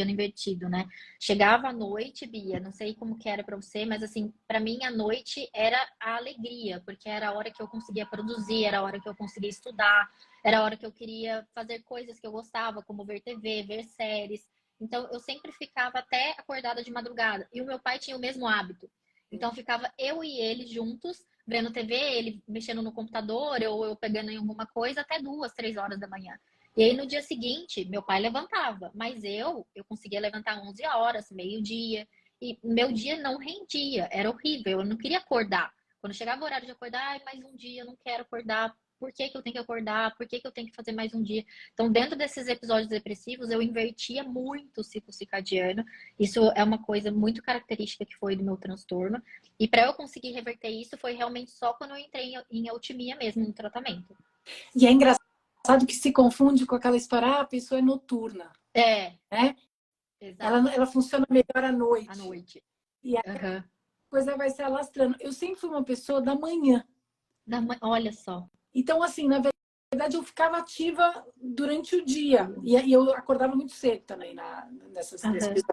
Speaker 2: invertido, né? Chegava à noite, Bia, não sei como que era para você, mas assim, para mim a noite era a alegria, porque era a hora que eu conseguia produzir, era a hora que eu conseguia estudar, era a hora que eu queria fazer coisas que eu gostava, como ver TV, ver séries. Então eu sempre ficava até acordada de madrugada. E o meu pai tinha o mesmo hábito. Então ficava eu e ele juntos vendo TV, ele mexendo no computador, ou eu pegando em alguma coisa até 2, 3 horas da manhã. E aí no dia seguinte, meu pai levantava, mas eu conseguia levantar 11 horas, meio-dia, e meu dia não rendia, era horrível, eu não queria acordar. Quando chegava o horário de acordar, ai, mais um dia, eu não quero acordar. Por que que eu tenho que acordar? Por que que eu tenho que fazer mais um dia? Então, dentro desses episódios depressivos, eu invertia muito o ciclo circadiano. Isso é uma coisa muito característica que foi do meu transtorno. E para eu conseguir reverter isso foi realmente só quando eu entrei em altimia mesmo no tratamento.
Speaker 1: E é engraçado que se confunde com aquela história, a pessoa é noturna,
Speaker 2: É,
Speaker 1: né?
Speaker 2: exato.
Speaker 1: Ela funciona melhor à
Speaker 2: À
Speaker 1: noite.
Speaker 2: noite.
Speaker 1: E aí
Speaker 2: Aham.
Speaker 1: a coisa vai se alastrando. Eu sempre fui uma pessoa da manhã.
Speaker 2: Olha só.
Speaker 1: Então, assim, na verdade, eu ficava ativa durante o dia. E aí eu acordava muito cedo também nesse
Speaker 2: Aham.
Speaker 1: episódio.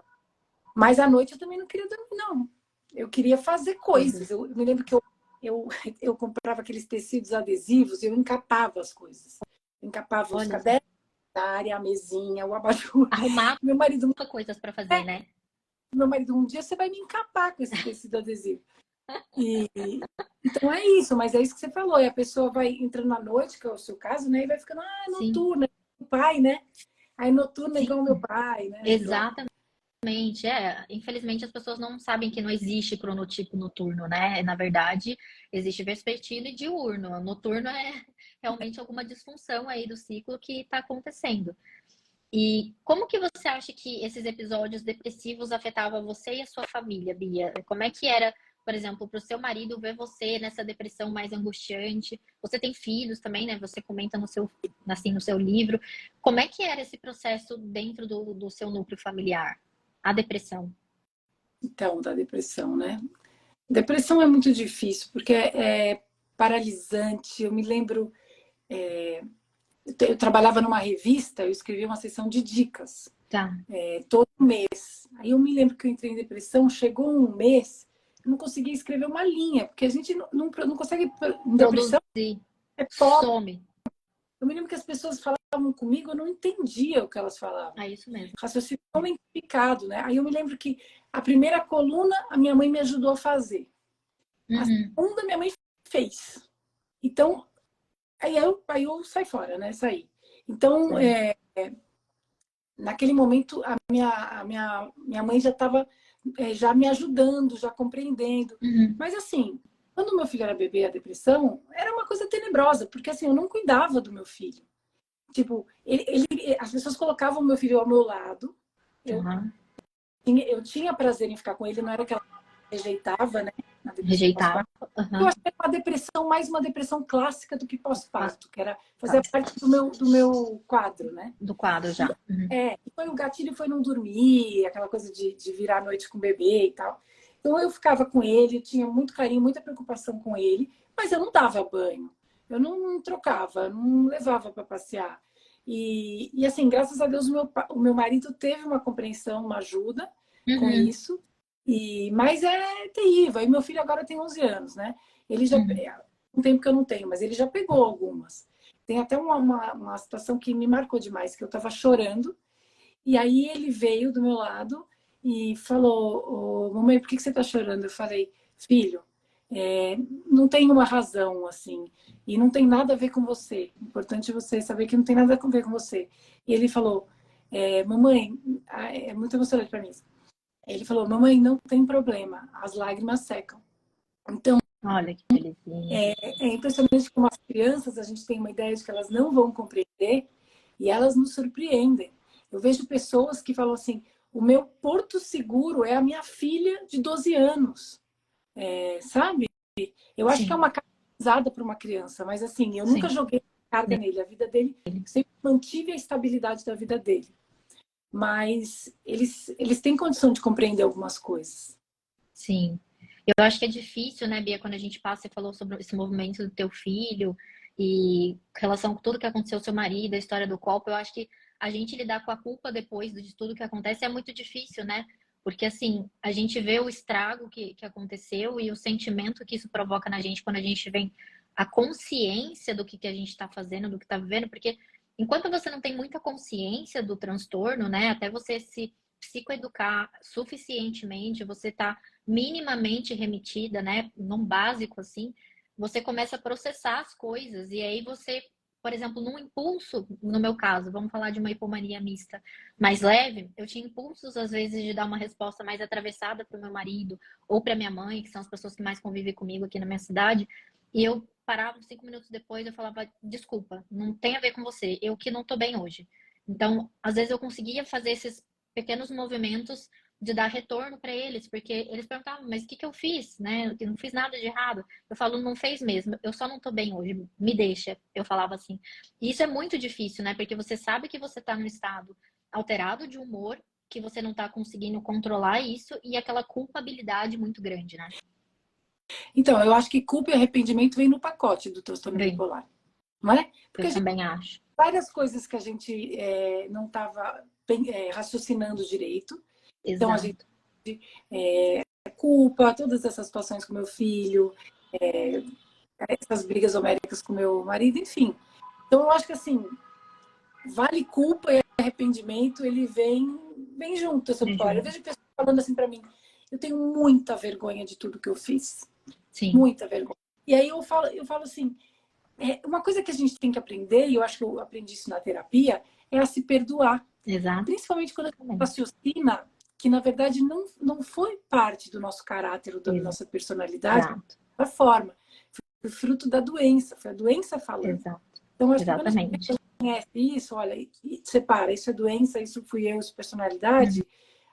Speaker 1: Mas à noite eu também não queria dormir, não. Eu queria fazer coisas.
Speaker 2: Entendi.
Speaker 1: Eu me lembro que eu, eu comprava aqueles tecidos adesivos e eu encapava as coisas. Eu encapava os
Speaker 2: Olha só.
Speaker 1: cadernos, a área, a mesinha, o abajur.
Speaker 2: Arrumava
Speaker 1: Meu marido,
Speaker 2: coisas para fazer, né?
Speaker 1: um dia você vai me encapar com esse tecido adesivo. E, então é isso, mas é isso que você falou. E a pessoa vai entrando à noite, que é o seu caso, né? E vai ficando,
Speaker 2: Sim,
Speaker 1: noturna, o pai, né? Aí noturna é
Speaker 2: sim,
Speaker 1: igual o meu pai, né? Pronto.
Speaker 2: exatamente. Infelizmente as pessoas não sabem que não existe cronotipo noturno, né? Na verdade, existe vespertino e diurno. O noturno é realmente alguma disfunção aí do ciclo que está acontecendo. E como que você acha que esses episódios depressivos afetavam você e a sua família, Bia? Como é que era, por exemplo, para o seu marido ver você nessa depressão mais angustiante? Você tem filhos também, né? Você comenta no seu livro. Como é que era esse processo dentro do seu núcleo familiar? A depressão.
Speaker 1: Então, da depressão, né? Depressão é muito difícil, porque é paralisante. Eu me lembro, eu trabalhava numa revista, eu escrevia uma seção de dicas.
Speaker 2: Tá.
Speaker 1: todo mês. Aí eu me lembro que eu entrei em depressão, chegou um mês, eu não conseguia escrever uma linha, porque a gente não consegue, em depressão
Speaker 2: Produzir.
Speaker 1: é pobre.
Speaker 2: Some.
Speaker 1: Eu me lembro que as pessoas falavam comigo, eu não entendia o que elas falavam.
Speaker 2: É isso mesmo.
Speaker 1: Raciocínio lentificado, né? Aí eu me lembro que a primeira coluna a minha mãe me ajudou a fazer. A
Speaker 2: Uhum.
Speaker 1: segunda minha mãe fez. Então, aí eu saí fora, né? Saí. Então,
Speaker 2: Sim.
Speaker 1: naquele momento, minha mãe já estava já me ajudando, já compreendendo.
Speaker 2: Uhum.
Speaker 1: Mas assim, quando meu filho era bebê, a depressão era uma coisa tenebrosa, porque assim, eu não cuidava do meu filho. Tipo, as pessoas colocavam o meu filho ao meu lado, eu,
Speaker 2: Uhum.
Speaker 1: eu tinha prazer em ficar com ele, não era que ela rejeitava, né? Na depressão
Speaker 2: Rejeitava.
Speaker 1: pós-parto. Eu
Speaker 2: Uhum.
Speaker 1: acho que era uma depressão, mais uma depressão clássica do que
Speaker 2: Faz
Speaker 1: pós-parto, que era fazer
Speaker 2: parte
Speaker 1: parte do meu quadro, né?
Speaker 2: do quadro já. Uhum.
Speaker 1: Foi o gatilho foi não dormir, aquela coisa de virar a noite com o bebê e tal. Então eu ficava com ele, tinha muito carinho, muita preocupação com ele, mas eu não dava banho, eu não trocava, não levava para passear. E assim, graças a Deus, o meu marido teve uma compreensão, uma ajuda com
Speaker 2: Uhum.
Speaker 1: isso, mas é terrível. E meu filho agora tem 11 anos, né? Ele já,
Speaker 2: Uhum.
Speaker 1: um tempo que eu não tenho, mas ele já pegou algumas. Tem até uma situação que me marcou demais, que eu estava chorando, e aí ele veio do meu lado e falou: "Ô, mamãe, por que você está chorando?" Eu falei: "Filho, não tem uma razão assim, e não tem nada a ver com você. Importante você saber que não tem nada a ver com você." E ele falou: "Mamãe, é muito emocionante para mim isso." Ele falou: "Mamãe, não tem problema, as lágrimas secam." Então,
Speaker 2: Olha que belezinha.
Speaker 1: é impressionante como as crianças, a gente tem uma ideia de que elas não vão compreender e elas nos surpreendem. Eu vejo pessoas que falam assim: o meu porto seguro é a minha filha de 12 anos, sabe? Eu acho que é
Speaker 2: Sim,
Speaker 1: uma carga pesada para uma criança, mas assim, eu nunca
Speaker 2: sim.
Speaker 1: joguei carga nele. A vida dele, sempre mantive a estabilidade da vida dele. Mas eles têm condição de compreender algumas coisas.
Speaker 2: Sim. Eu acho que é difícil, né, Bia, quando a gente passa, você falou sobre esse movimento do teu filho e relação com tudo que aconteceu com seu marido, a história do copo, eu acho que a gente lidar com a culpa depois de tudo que acontece é muito difícil, né? Porque, assim, a gente vê o estrago que aconteceu e o sentimento que isso provoca na gente quando a gente vem a consciência do que a gente está fazendo, do que está vivendo, porque enquanto você não tem muita consciência do transtorno, né, até você se psicoeducar suficientemente, você tá minimamente remetida, né, num básico assim, você começa a processar as coisas e aí você, por exemplo, num impulso, no meu caso, vamos falar de uma hipomania mista mais leve, eu tinha impulsos às vezes de dar uma resposta mais atravessada para o meu marido ou para minha mãe, que são as pessoas que mais convivem comigo aqui na minha cidade, e eu parava 5 minutos depois, eu falava, desculpa, não tem a ver com você, eu que não tô bem hoje. Então, às vezes eu conseguia fazer esses pequenos movimentos de dar retorno para eles, porque eles perguntavam, mas o que eu fiz, né? Eu não fiz nada de errado. Eu falo, não fez mesmo, eu só não tô bem hoje, me deixa. Eu falava assim. E isso é muito difícil, né? Porque você sabe que você tá num estado alterado de humor, que você não tá conseguindo controlar isso e aquela culpabilidade muito grande, né?
Speaker 1: Então, eu acho que culpa e arrependimento vem no pacote do transtorno
Speaker 2: Bem,
Speaker 1: bipolar, não é? Porque
Speaker 2: eu também acho.
Speaker 1: várias coisas que a gente não estava raciocinando direito. Então, a gente
Speaker 2: Exato.
Speaker 1: culpa, todas essas situações com meu filho, essas brigas homéricas com meu marido, enfim. Então, eu acho que assim, vale culpa e arrependimento, ele vem junto, essa
Speaker 2: Bem
Speaker 1: bipolar. Eu
Speaker 2: junto.
Speaker 1: vejo pessoas falando assim para mim: eu tenho muita vergonha de tudo que eu fiz,
Speaker 2: Sim,
Speaker 1: muita vergonha. E aí eu falo assim, uma coisa que a gente tem que aprender, e eu acho que eu aprendi isso na terapia, é a se perdoar. Principalmente quando a gente
Speaker 2: exatamente.
Speaker 1: raciocina que, na verdade, não foi parte do nosso caráter ou da nossa personalidade
Speaker 2: Exato.
Speaker 1: da forma. Foi fruto da doença, foi a doença falando.
Speaker 2: Exato.
Speaker 1: Então, eu acho que quando a gente
Speaker 2: Exatamente.
Speaker 1: reconhece isso, olha, e separa, isso é doença, isso fui eu, isso é
Speaker 2: Uhum.
Speaker 1: personalidade,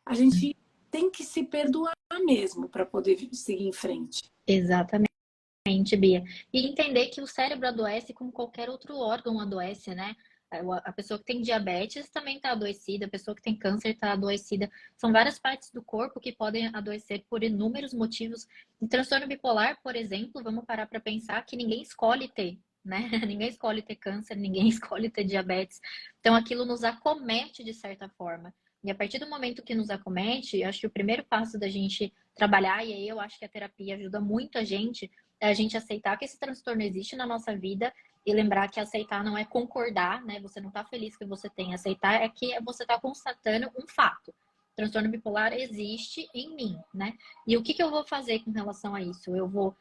Speaker 1: a gente tem que se perdoar mesmo para poder seguir em frente.
Speaker 2: Exatamente. Bia. E entender que o cérebro adoece como qualquer outro órgão adoece, né? A pessoa que tem diabetes também está adoecida, a pessoa que tem câncer está adoecida. São várias partes do corpo que podem adoecer por inúmeros motivos. Em transtorno bipolar, por exemplo, vamos parar para pensar que ninguém escolhe ter, né? Ninguém escolhe ter câncer, ninguém escolhe ter diabetes. Então aquilo nos acomete de certa forma. E a partir do momento que nos acomete, acho que o primeiro passo da gente trabalhar, e aí eu acho que a terapia ajuda muito a gente, é a gente aceitar que esse transtorno existe na nossa vida e lembrar que aceitar não é concordar, né? Você não tá feliz que você tem. Aceitar é que você tá constatando um fato. O transtorno bipolar existe em mim, né? E o que que eu vou fazer com relação a isso? Eu vou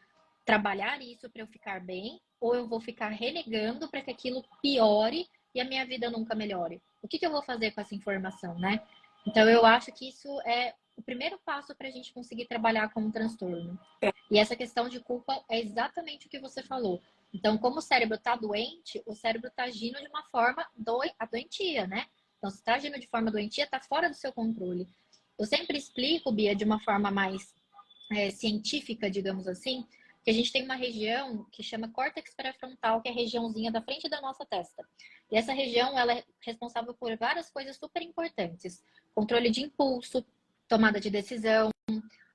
Speaker 2: trabalhar isso para eu ficar bem ou eu vou ficar renegando para que aquilo piore e a minha vida nunca melhore? O que que eu vou fazer com essa informação, né? Então, eu acho que isso é o primeiro passo para a gente conseguir trabalhar com o transtorno.
Speaker 1: É,
Speaker 2: E essa questão de culpa é exatamente o que você falou. Então, como o cérebro está doente, o cérebro está agindo de uma forma doentia, né? Então, se está agindo de forma doentia, está fora do seu controle. Eu sempre explico, Bia, de uma forma mais científica, digamos assim, que a gente tem uma região que chama córtex pré-frontal, que é a regiãozinha da frente da nossa testa. E essa região, ela é responsável por várias coisas super importantes. Controle de impulso, tomada de decisão,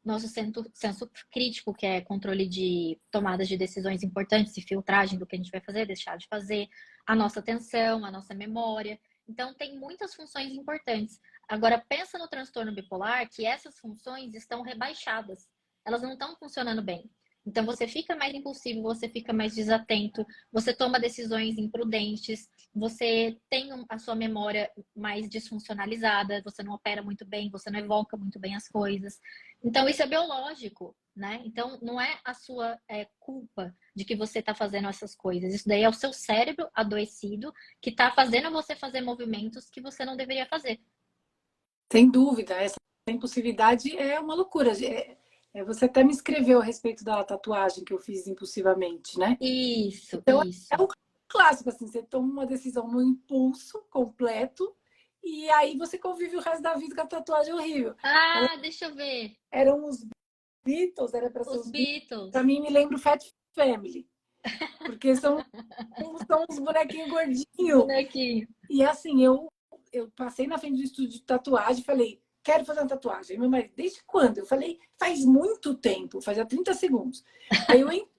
Speaker 2: nosso senso crítico, que é controle de tomadas de decisões importantes e filtragem do que a gente vai fazer, deixar de fazer, a nossa atenção, a nossa memória. Então, tem muitas funções importantes. Agora, pensa no transtorno bipolar, que essas funções estão rebaixadas. Elas não estão funcionando bem. Então, você fica mais impulsivo, você fica mais desatento, você toma decisões imprudentes, você tem a sua memória mais desfuncionalizada, você não opera muito bem, você não evoca muito bem as coisas. Então, isso é biológico, né? Então, não é a sua culpa de que você está fazendo essas coisas. Isso daí é o seu cérebro adoecido que está fazendo você fazer movimentos que você não deveria fazer.
Speaker 1: sem dúvida, essa impulsividade é uma loucura. Você até me escreveu a respeito da tatuagem que eu fiz impulsivamente, né?
Speaker 2: Isso,
Speaker 1: Então, é
Speaker 2: isso.
Speaker 1: o clássico, assim, você toma uma decisão no impulso completo e aí você convive o resto da vida com a tatuagem horrível.
Speaker 2: Ah, deixa eu ver.
Speaker 1: Eram os Beatles, era para ser
Speaker 2: Os
Speaker 1: os Beatles.
Speaker 2: Beatles.
Speaker 1: Para mim, me lembra o Fat Family, porque são uns bonequinhos
Speaker 2: Os
Speaker 1: gordinhos.
Speaker 2: bonequinhos.
Speaker 1: E assim, eu passei na frente do estúdio de tatuagem e falei, quero fazer uma tatuagem. Meu marido, desde quando? Eu falei, faz muito tempo, fazia 30 segundos. Aí eu o
Speaker 2: É assim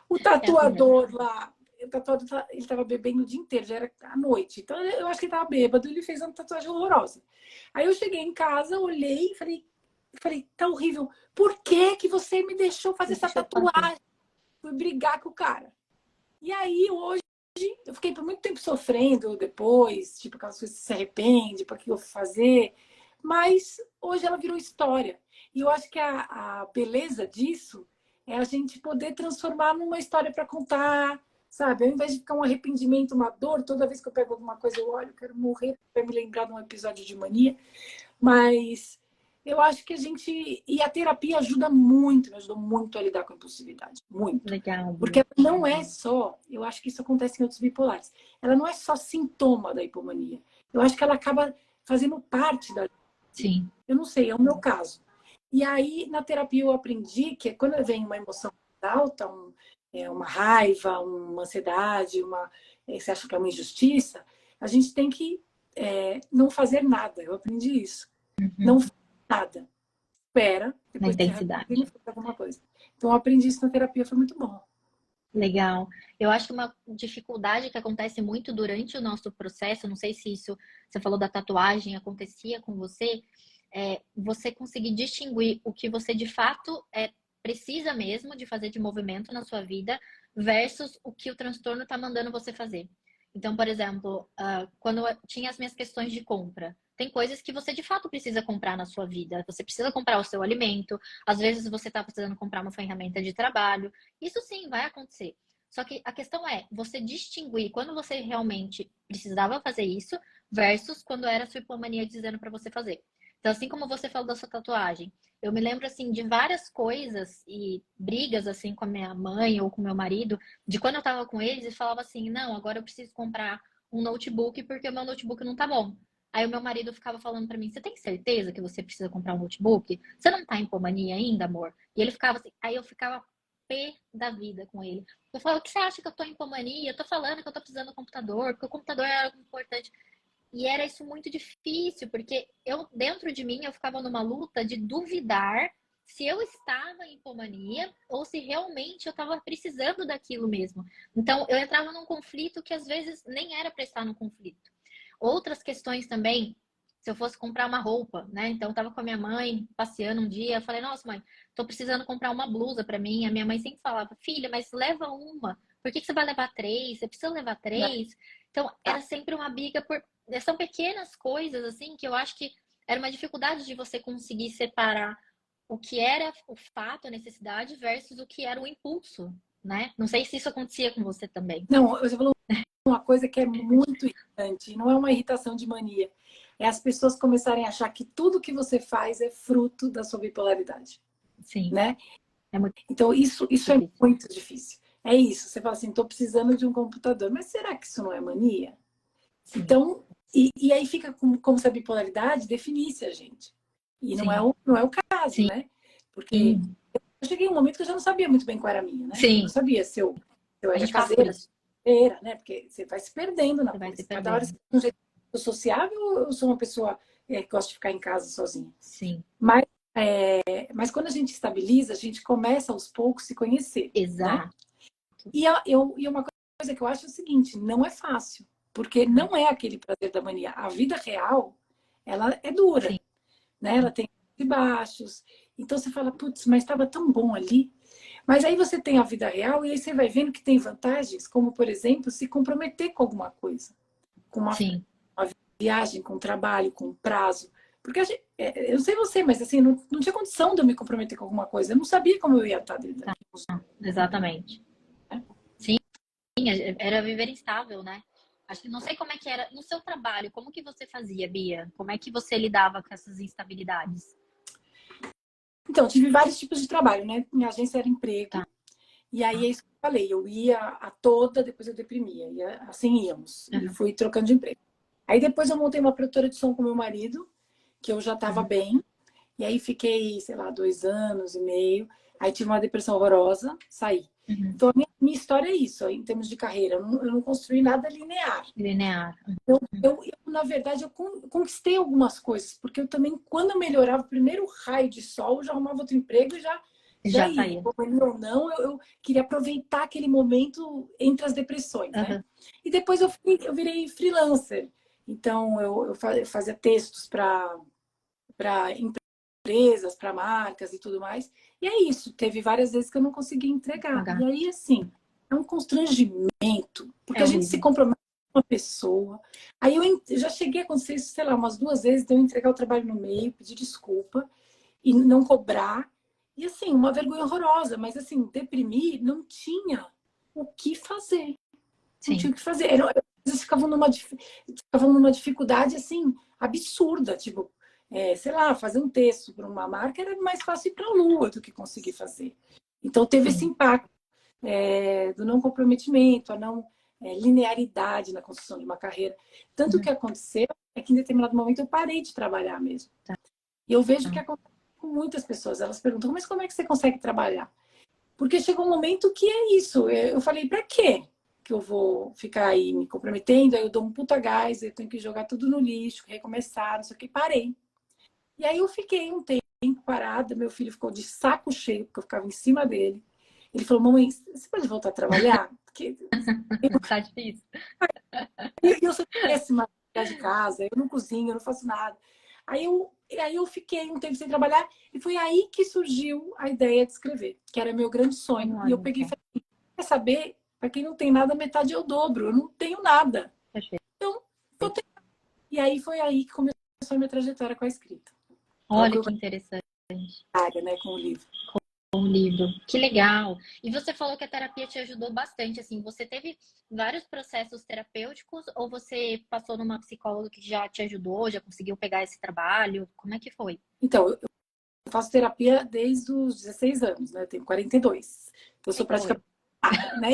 Speaker 2: mesmo.
Speaker 1: tatuador lá, o tatuador, ele estava bebendo o dia inteiro, já era à noite. Então eu acho que ele estava bêbado, ele fez uma tatuagem horrorosa. Aí eu cheguei em casa, olhei e falei, tá horrível. Por que que você me deixou fazer essa
Speaker 2: Deixa eu fazer.
Speaker 1: tatuagem? Fui brigar com o cara. E aí hoje eu fiquei por muito tempo sofrendo depois, tipo, aquelas coisas que se arrepende, para que eu vou fazer. Mas hoje ela virou história. E eu acho que a beleza disso é a gente poder transformar numa história para contar, sabe? Ao invés de ficar um arrependimento, uma dor, toda vez que eu pego alguma coisa, eu olho, eu quero morrer para me lembrar de um episódio de mania. Mas eu acho que a gente. E a terapia ajuda muito, me ajudou muito a lidar com a impulsividade. Muito.
Speaker 2: Legal,
Speaker 1: Porque
Speaker 2: Bia.
Speaker 1: ela não é só, eu acho que isso acontece em outros bipolares, ela não é só sintoma da hipomania. Eu acho que ela acaba fazendo parte da.
Speaker 2: Sim.
Speaker 1: Eu não sei, é o meu caso. E aí, na terapia, eu aprendi que quando vem uma emoção alta, uma raiva, uma ansiedade, você acha que é uma injustiça, a gente tem que não fazer nada. Eu aprendi isso. Não
Speaker 2: Uhum.
Speaker 1: faz nada. Espera,
Speaker 2: Na
Speaker 1: depois você raciocina
Speaker 2: intensidade.
Speaker 1: e faz alguma coisa. Então, eu aprendi isso na terapia, foi muito bom.
Speaker 2: Legal. Eu acho que uma dificuldade que acontece muito durante o nosso processo, não sei se isso, você falou da tatuagem, acontecia com você, é você conseguir distinguir o que você de fato precisa mesmo de fazer de movimento na sua vida versus o que o transtorno está mandando você fazer. Então, por exemplo, quando eu tinha as minhas questões de compra, tem coisas que você de fato precisa comprar na sua vida. Você precisa comprar o seu alimento, às vezes você está precisando comprar uma ferramenta de trabalho. Isso sim vai acontecer. Só que a questão é você distinguir quando você realmente precisava fazer isso versus quando era a sua hipomania dizendo para você fazer. Então, assim como você falou da sua tatuagem, eu me lembro assim de várias coisas e brigas assim com a minha mãe ou com meu marido, de quando eu tava com eles e falava assim: "Não, agora eu preciso comprar um notebook porque o meu notebook não tá bom". Aí o meu marido ficava falando para mim: "Você tem certeza que você precisa comprar um notebook? Você não tá em hipomania ainda, amor?". E ele ficava assim, aí eu ficava pé da vida com ele. Eu falava: "O que você acha que eu tô em hipomania? Eu tô falando que eu tô precisando do computador, porque o computador é algo importante". E era isso muito difícil, porque eu, dentro de mim, eu ficava numa luta de duvidar se eu estava em hipomania ou se realmente eu estava precisando daquilo mesmo. Então, eu entrava num conflito que às vezes nem era para estar no conflito. Outras questões também se eu fosse comprar uma roupa, né? Então eu tava com a minha mãe passeando um dia, eu falei, nossa, mãe, tô precisando comprar uma blusa pra mim. A minha mãe sempre falava, filha, mas leva uma. Por que que você vai levar três? Você precisa levar
Speaker 1: Né?
Speaker 2: três? Então era sempre uma briga por. São pequenas coisas, assim, que eu acho que era uma dificuldade de você conseguir separar o que era o fato, a necessidade, versus o que era o impulso, né? Não sei se isso acontecia com você também.
Speaker 1: Não, você falou uma coisa que é muito irritante, não é uma irritação de mania, é as pessoas começarem a achar que tudo que você faz é fruto da sua bipolaridade,
Speaker 2: Sim,
Speaker 1: né?
Speaker 2: é muito
Speaker 1: Então, isso é
Speaker 2: difícil.
Speaker 1: muito difícil. É isso, você fala assim, estou precisando de um computador, mas será que isso não é mania?
Speaker 2: Sim,
Speaker 1: Então, e aí fica como se a bipolaridade definisse a gente. E
Speaker 2: sim,
Speaker 1: não é o caso,
Speaker 2: sim,
Speaker 1: né? Porque eu cheguei em um momento que eu já não sabia muito bem qual era a minha, né? Eu não
Speaker 2: sim.
Speaker 1: sabia se eu
Speaker 2: A
Speaker 1: era
Speaker 2: gente passa por
Speaker 1: caseira,
Speaker 2: isso.
Speaker 1: solteira, né? Porque você vai se perdendo na
Speaker 2: Você vai se
Speaker 1: coisa. Cada hora você
Speaker 2: perdendo.
Speaker 1: tem um jeito. Eu sou sociável ou eu sou uma pessoa que gosta de ficar em casa sozinha?
Speaker 2: Sim,
Speaker 1: Mas, mas quando a gente estabiliza, a gente começa aos poucos a se conhecer, né?
Speaker 2: exato.
Speaker 1: E uma coisa que eu acho é o seguinte, não é fácil, porque
Speaker 2: Não.
Speaker 1: não é aquele prazer da mania. A vida real, ela é dura,
Speaker 2: Sim,
Speaker 1: né? Ela tem altos e baixos. Então você fala, putz, mas estava tão bom ali. Mas aí você tem a vida real e aí você vai vendo que tem vantagens, como, por exemplo, se comprometer com alguma coisa, com
Speaker 2: sim.
Speaker 1: uma viagem, com um trabalho, com um prazo. Porque eu não sei você, mas assim, não tinha condição de eu me comprometer com alguma coisa. Eu não sabia como eu ia estar daqui
Speaker 2: Tá.
Speaker 1: uns
Speaker 2: Exatamente.
Speaker 1: anos, né?
Speaker 2: Sim, era viver instável, né? Acho que não sei como é que era no seu trabalho, como que você fazia, Bia? Como é que você lidava com essas instabilidades?
Speaker 1: Então, tive vários tipos de trabalho, né? Minha agência era
Speaker 2: Tá.
Speaker 1: emprego, e aí é isso que eu falei, eu ia a toda, depois eu deprimia, e assim íamos, e
Speaker 2: Uhum,
Speaker 1: fui trocando de emprego. Aí depois eu montei uma produtora de som com meu marido, que eu já estava
Speaker 2: uhum,
Speaker 1: bem, e aí fiquei, sei lá, 2 anos e meio, aí tive uma depressão horrorosa, saí.
Speaker 2: uhum.
Speaker 1: Então, a minha história é isso, em termos de carreira, eu não construí nada linear.
Speaker 2: Linear.
Speaker 1: Na verdade, eu conquistei algumas coisas, porque eu também, quando eu melhorava o primeiro raio de sol, eu já arrumava outro emprego e já
Speaker 2: Já
Speaker 1: ia.
Speaker 2: saía.
Speaker 1: Ou não, eu queria aproveitar aquele momento entre as depressões, né?
Speaker 2: Uhum,
Speaker 1: E depois eu virei freelancer. Então, eu fazia textos para empresas, para marcas e tudo mais. E é isso, teve várias vezes que eu não conseguia entregar. E
Speaker 2: pagar.
Speaker 1: aí, assim, é um constrangimento, porque
Speaker 2: É
Speaker 1: a gente se
Speaker 2: horrível.
Speaker 1: compromete com uma pessoa. Aí eu já cheguei a acontecer isso, sei lá, umas 2 vezes, de eu entregar o trabalho no meio, pedir desculpa e não cobrar. E assim, uma vergonha horrorosa, mas assim, deprimir não tinha o que fazer. Não tinha
Speaker 2: Sim,
Speaker 1: o que fazer. Eles ficavam numa dificuldade assim, absurda. Tipo, sei lá, fazer um texto para uma marca era mais fácil ir para a Lua do que conseguir fazer. Então teve esse
Speaker 2: sim.
Speaker 1: impacto do não comprometimento, a não linearidade na construção de uma carreira. Tanto que
Speaker 2: Uhum,
Speaker 1: aconteceu é que em determinado momento eu parei de trabalhar mesmo.
Speaker 2: tá.
Speaker 1: E eu vejo que acontece com muitas pessoas. Elas perguntam, mas como é que você consegue trabalhar? Porque chegou um momento que é isso. Eu falei, para quê que eu vou ficar aí me comprometendo? Aí eu dou um puta gás, eu tenho que jogar tudo no lixo, recomeçar, não sei o que, parei. E aí eu fiquei um tempo parada, meu filho ficou de saco cheio, porque eu ficava em cima dele. Ele falou, mamãe, você pode voltar a trabalhar? Porque
Speaker 2: Tá difícil.
Speaker 1: eu sou péssima de casa, eu não cozinho, eu não faço nada. Aí eu fiquei um tempo sem trabalhar e foi aí que surgiu a ideia de escrever, que era meu grande sonho. E eu
Speaker 2: Olha
Speaker 1: peguei e
Speaker 2: só.
Speaker 1: falei, quer saber? Para quem não tem nada, metade eu dobro. Eu não tenho nada.
Speaker 2: Perfeito.
Speaker 1: Então, vou ter... E aí foi aí que começou a minha trajetória com a escrita. Logo
Speaker 2: Olha
Speaker 1: que eu
Speaker 2: que interessante.
Speaker 1: comecei, né, com o livro.
Speaker 2: Um livro. Que legal. E você falou que a terapia te ajudou bastante, assim, você teve vários processos terapêuticos ou você passou numa psicóloga que já te ajudou, já conseguiu pegar esse trabalho? Como é que foi?
Speaker 1: Então, eu faço terapia desde os 16 anos, né? Eu tenho 42. Eu
Speaker 2: É
Speaker 1: sou
Speaker 2: igual
Speaker 1: praticamente
Speaker 2: eu.
Speaker 1: nada, né?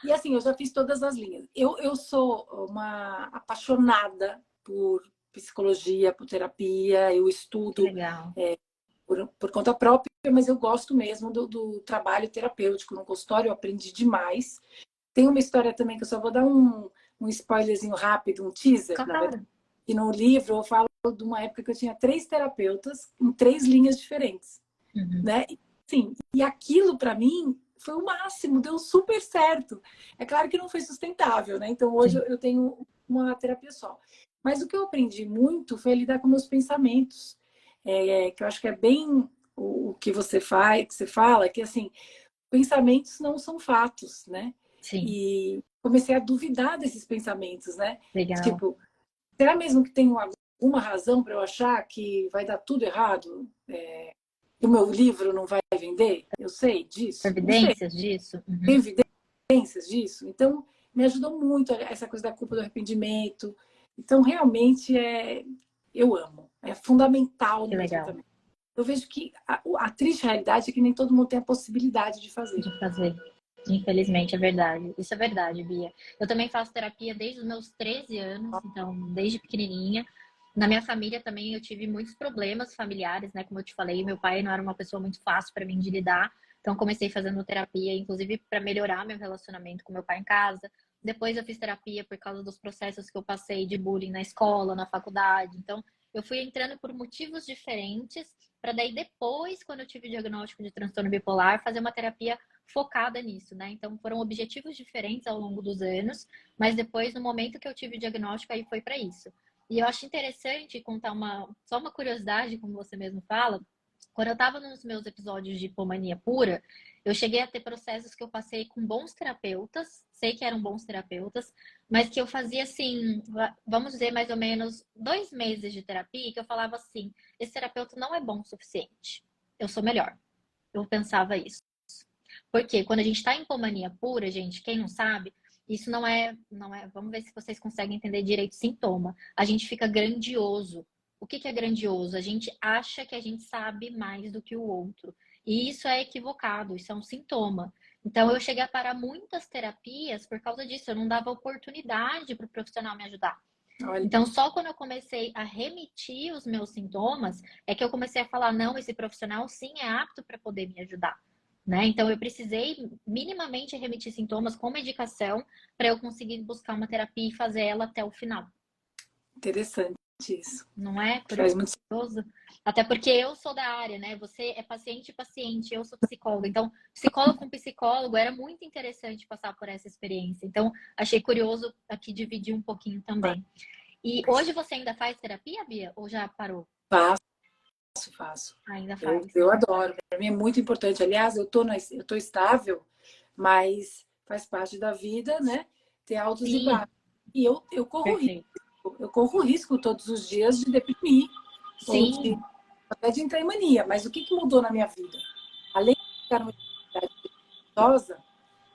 Speaker 1: E assim, eu já fiz todas as linhas. Eu sou uma apaixonada por psicologia, por terapia, eu
Speaker 2: Que
Speaker 1: estudo
Speaker 2: legal.
Speaker 1: por conta própria, mas eu gosto mesmo do trabalho terapêutico no consultório, eu aprendi demais. Tem uma história também que eu só vou dar um spoilerzinho rápido, um teaser, na verdade,
Speaker 2: Claro.
Speaker 1: que no livro eu falo de uma época que eu tinha 3 terapeutas em 3 linhas diferentes,
Speaker 2: Uhum.
Speaker 1: né? Sim, e aquilo para mim foi o máximo, deu super certo. É claro que não foi sustentável, né? Então hoje
Speaker 2: Sim.
Speaker 1: eu tenho uma terapia só. Mas o que eu aprendi muito foi lidar com meus pensamentos. Que eu acho que é bem o que você faz, que você fala, que assim, pensamentos não são fatos, né?
Speaker 2: Sim,
Speaker 1: E comecei a duvidar desses pensamentos, né?
Speaker 2: legal.
Speaker 1: Tipo, será mesmo que tem alguma razão para eu achar que vai dar tudo errado? Que o meu livro não vai vender? Eu sei disso? Não sei.
Speaker 2: Evidências disso?
Speaker 1: Tem
Speaker 2: Uhum.
Speaker 1: evidências disso? Então, me ajudou muito essa coisa da culpa do arrependimento. Então, realmente, eu amo. É fundamental
Speaker 2: Que
Speaker 1: no meu
Speaker 2: legal
Speaker 1: tratamento. Eu vejo que a triste realidade é que nem todo mundo tem a possibilidade de fazer.
Speaker 2: de fazer. Infelizmente, é verdade. Isso é verdade, Bia. Eu também faço terapia desde os meus 13 anos, então, desde pequenininha. Na minha família também eu tive muitos problemas familiares, né? Como eu te falei, meu pai não era uma pessoa muito fácil para mim de lidar. Então, comecei fazendo terapia, inclusive para melhorar meu relacionamento com meu pai em casa. Depois, eu fiz terapia por causa dos processos que eu passei de bullying na escola, na faculdade. Então, eu fui entrando por motivos diferentes, para daí depois, quando eu tive o diagnóstico de transtorno bipolar, fazer uma terapia focada nisso, né? Então foram objetivos diferentes ao longo dos anos, mas depois, no momento que eu tive o diagnóstico, aí foi para isso. E eu acho interessante contar só uma curiosidade, como você mesmo fala. Quando eu estava nos meus episódios de hipomania pura, eu cheguei a ter processos que eu passei com bons terapeutas, sei que eram bons terapeutas, mas que eu fazia assim, vamos dizer, mais ou menos 2 meses de terapia, que eu falava assim: esse terapeuta não é bom o suficiente, eu sou melhor. Eu pensava isso. Porque quando a gente está em hipomania pura, gente, quem não sabe, isso não é. Vamos ver se vocês conseguem entender direito o sintoma. A gente fica grandioso. O que é grandioso? A gente acha que a gente sabe mais do que o outro. E isso é equivocado, isso é um sintoma. Então, eu cheguei a parar muitas terapias por causa disso. Eu não dava oportunidade para o profissional me ajudar.
Speaker 1: Olha,
Speaker 2: Então, só quando eu comecei a remitir os meus sintomas, é que eu comecei a falar: não, esse profissional sim é apto para poder me ajudar. Né? Então, eu precisei minimamente remitir sintomas com medicação para eu conseguir buscar uma terapia e fazer ela até o final.
Speaker 1: interessante isso.
Speaker 2: Não é
Speaker 1: Faz muito
Speaker 2: curioso? Até porque eu sou da área, né? Você é paciente e paciente, eu sou psicóloga. Então, psicólogo com psicólogo era muito interessante passar por essa experiência. Então, achei curioso aqui dividir um pouquinho também. E hoje você ainda faz terapia, Bia? Ou já parou?
Speaker 1: fácil, faço.
Speaker 2: Ainda
Speaker 1: Eu,
Speaker 2: faz.
Speaker 1: eu adoro. Para mim é muito importante. Aliás, eu tô estável, mas faz parte da vida, né? Ter altos e
Speaker 2: Sim,
Speaker 1: baixos. E eu corro risco.
Speaker 2: perfeito.
Speaker 1: Eu corro risco todos os dias de deprimir ou
Speaker 2: Sim.
Speaker 1: até de entrar em mania. Mas o que mudou na minha vida? Além de ficar numa atividade exitosa,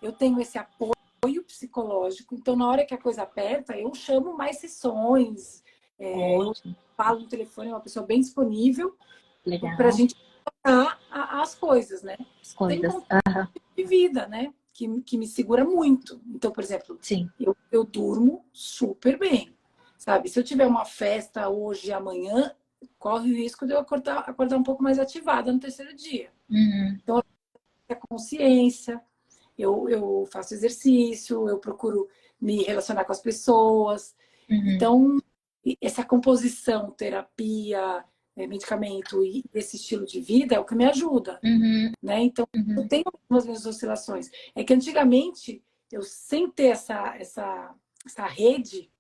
Speaker 1: eu tenho esse apoio psicológico. Então, na hora que a coisa aperta, eu chamo mais sessões, eu
Speaker 2: Ótimo.
Speaker 1: falo no telefone, uma pessoa bem disponível para a
Speaker 2: Legal.
Speaker 1: gente tocar as coisas, né?
Speaker 2: As
Speaker 1: Sem
Speaker 2: coisas.
Speaker 1: contar de vida, né? Que me segura muito. Então, por exemplo,
Speaker 2: Sim.
Speaker 1: eu durmo super bem, sabe? Se eu tiver uma festa hoje e amanhã, corre o risco de eu acordar um pouco mais ativada no terceiro dia.
Speaker 2: Uhum.
Speaker 1: Então, a consciência, eu faço exercício, eu procuro me relacionar com as pessoas.
Speaker 2: Uhum.
Speaker 1: Então, essa composição, terapia, medicamento e esse estilo de vida é o que me ajuda,
Speaker 2: Uhum.
Speaker 1: né? Então, eu
Speaker 2: Uhum.
Speaker 1: tenho as minhas oscilações. É que antigamente, eu sem ter essa rede,